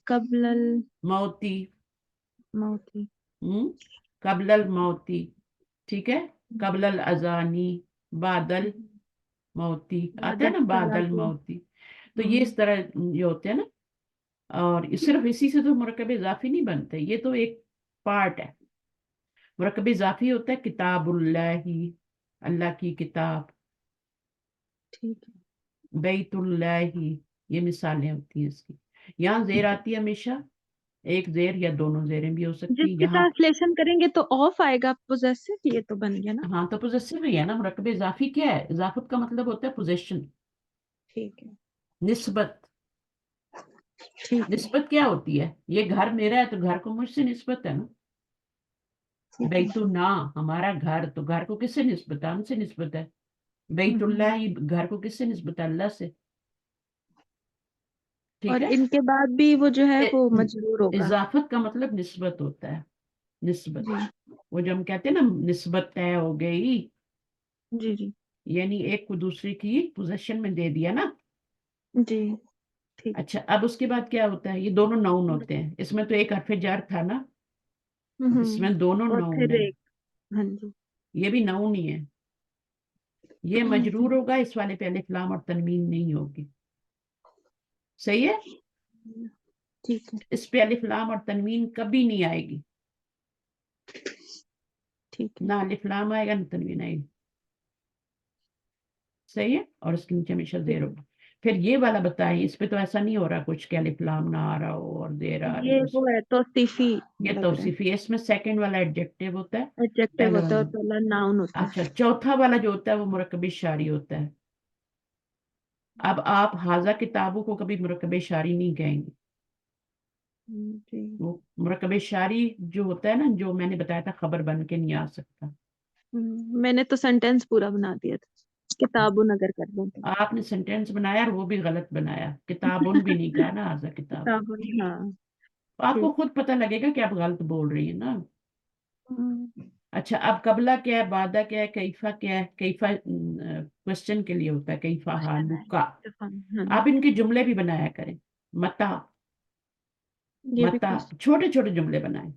B: قبل
A: موتی،
B: الموتی
A: قبل الموتی، ٹھیک ہے، قبل الاذانی، بادل موتی، آتا ہے نا بادل موتی، تو یہ اس طرح یہ ہوتے ہیں نا، اور صرف اسی سے تو مرکب اضافی نہیں بنتے، یہ تو ایک پارٹ ہے۔ مرکب اضافی ہوتا ہے کتاب اللہ، اللہ کی کتاب،
B: ٹھیک ہے
A: بیت اللہ، یہ مثالیں ہوتی ہیں اس کی۔ یہاں زیر آتی ہے ہمیشہ، ایک زیر یا دونوں زیریں بھی ہو سکتی
B: جس
A: ہیں
B: کی
A: یہاں۔
B: ٹرانسلیشن کریں گے تو آف آئے گا پوزیسو، یہ تو بن گیا نا
A: ہاں تو پوزیسو ہی ہے نا، مرکب اضافی کیا ہے؟ اضافت کا مطلب ہوتا ہے پوزیشن،
B: ٹھیک ہے
A: نسبت۔
B: ٹھیک ہے
A: نسبت کیا ہوتی ہے؟ یہ گھر میرا ہے تو گھر کو مجھ سے نسبت ہے نا،
B: ٹھیک ہے
A: بیتنا ہمارا گھر، تو گھر کو کس سے نسبت ہے؟ ہم سے نسبت ہے۔ بیت اللہ گھر کو کس سے نسبت ہے؟ اللہ سے،
B: اور
A: ٹھیک ہے۔
B: ان کے بعد بھی وہ جو ہے وہ مجرور ہوگا
A: اضافت کا مطلب نسبت ہوتا ہے، نسبت،
B: جی
A: وہ جو ہم کہتے ہیں نا نسبت طے ہو گئی،
B: جی جی
A: یعنی ایک کو دوسری کی پوزیشن میں دے دیا نا۔
B: جی ٹھیک
A: اچھا اب اس کے بعد کیا ہوتا ہے؟ یہ دونوں ناؤن ہوتے ہیں، اس میں تو ایک حرف جر تھا نا، اس میں دونوں
B: اور
A: ناؤن
B: پھر
A: ہیں،
B: ایک ہاں جی
A: یہ بھی ناؤن ہی ہے، یہ مجرور ہوگا، اس والے پہ الف لام اور تنوین نہیں ہوگی، صحیح ہے،
B: ٹھیک ہے
A: اس پہ الف لام اور تنوین کبھی نہیں آئے گی،
B: ٹھیک ہے
A: نہ الف لام آئے گا نہ تنوین آئے گی، صحیح ہے، اور اس کے نیچے ہمیشہ زیر ہوگا۔ پھر یہ والا بتائیں، اس پہ تو ایسا نہیں ہو رہا کچھ کہ الف لام نہ آ رہا ہو اور زیر آ رہی
B: یہ
A: ہو،
B: وہ ہے توصیفی
A: یہ
B: لگ رہا ہے
A: توصیفی ہے، اس میں سیکنڈ والا ایڈجیکٹو ہوتا ہے،
B: ایڈجیکٹو
A: پہلا
B: ہوتا ہے
A: والا،
B: اور پہلا ناؤن ہوتا
A: اچھا چوتھا والا جو ہوتا ہے وہ مرکب شاری ہوتا ہے۔ اب آپ حاضہ کتابوں کو کبھی مرکب شاری نہیں کہیں گے،
B: ہے جی
A: وہ مرکب شاری جو ہوتا ہے نا، جو میں نے بتایا تھا خبر بن کے نہیں آ سکتا،
B: میں نے تو سینٹینس پورا بنا دیا تھا کتابن اگر کر دوں تو
A: آپ نے سینٹینس بنایا اور وہ بھی غلط بنایا، کتابن بھی نہیں کہا نا، حاضہ کتاب،
B: کتابن ہاں
A: تو آپ کو
B: ٹھیک
A: خود پتہ لگے گا کہ آپ غلط بول رہی ہیں نا۔
B: ہم،
A: اچھا اب قبلہ کیا ہے، بعدہ کیا ہے، کیفہ کیا ہے؟ کیفہ کوشچن کے لیے ہوتا ہے، کیفہ حالک،
B: ہاں
A: آپ ان کے جملے بھی بنایا کریں، متا،
B: یہ بھی
A: متا،
B: کوشچن
A: چھوٹے چھوٹے جملے بنائیں،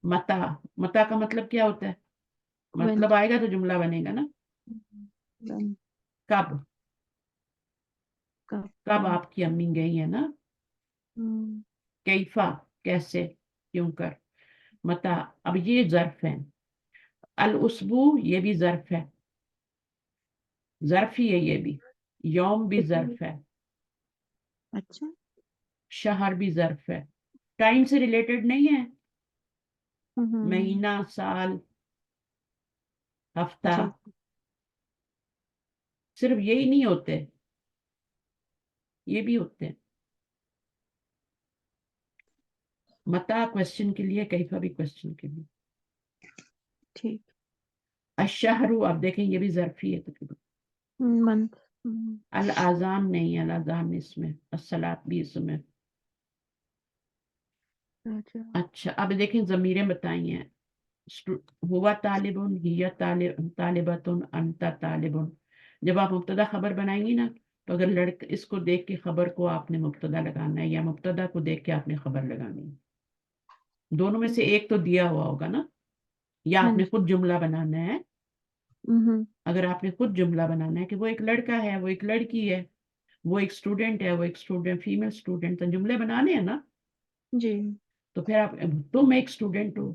A: متا، متا کا مطلب کیا ہوتا ہے؟
B: وین
A: مطلب آئے گا تو جملہ بنے گا نا، کب، کب آپ کی امی گئی ہے نا، کیفا کیسے، کیوں کر، متا، اب یہ ظرف ہے، الاسبو یہ بھی ظرف ہے، ظرف ہی ہے یہ بھی، یوم بھی ظرف ہے،
B: اچھا
A: شہر بھی ظرف ہے، ٹائم سے ریلیٹڈ نہیں ہے،
B: ہم،
A: مہینہ، سال، ہفتہ،
B: جی
A: صرف یہی نہیں ہوتے، یہ بھی ہوتے ہیں، متا کوشچن کے لیے، کیفا بھی کوشچن کے لیے،
B: ٹھیک
A: الشہر آپ دیکھیں یہ بھی ظرف ہی ہے تقریباً،
B: منتھ
A: الاذان نہیں، الاذان اس میں، الصلاۃ بھی اس میں۔
B: اچھا
A: اچھا اب دیکھیں ضمیریں بتائی ہیں، ہوا طالبن، ہی طالبتن، انت طالبن، جب آپ مبتدا خبر بنائیں گی نا، تو اگر لڑک اس کو دیکھ کے خبر کو آپ نے مبتدا لگانا ہے، یا مبتدا کو دیکھ کے آپ نے خبر لگانی ہے، دونوں میں سے ایک تو دیا ہوا ہوگا نا، یا
B: ہاں
A: آپ نے
B: جی
A: خود جملہ بنانا ہے، اگر آپ نے خود جملہ بنانا ہے کہ وہ ایک لڑکا ہے، وہ ایک لڑکی ہے، وہ ایک اسٹوڈنٹ ہے، وہ ایک اسٹوڈنٹ، فیمل اسٹوڈنٹ، تو جملے بنانے ہیں نا،
B: جی
A: تو پھر آپ، تم ایک اسٹوڈنٹ ہو،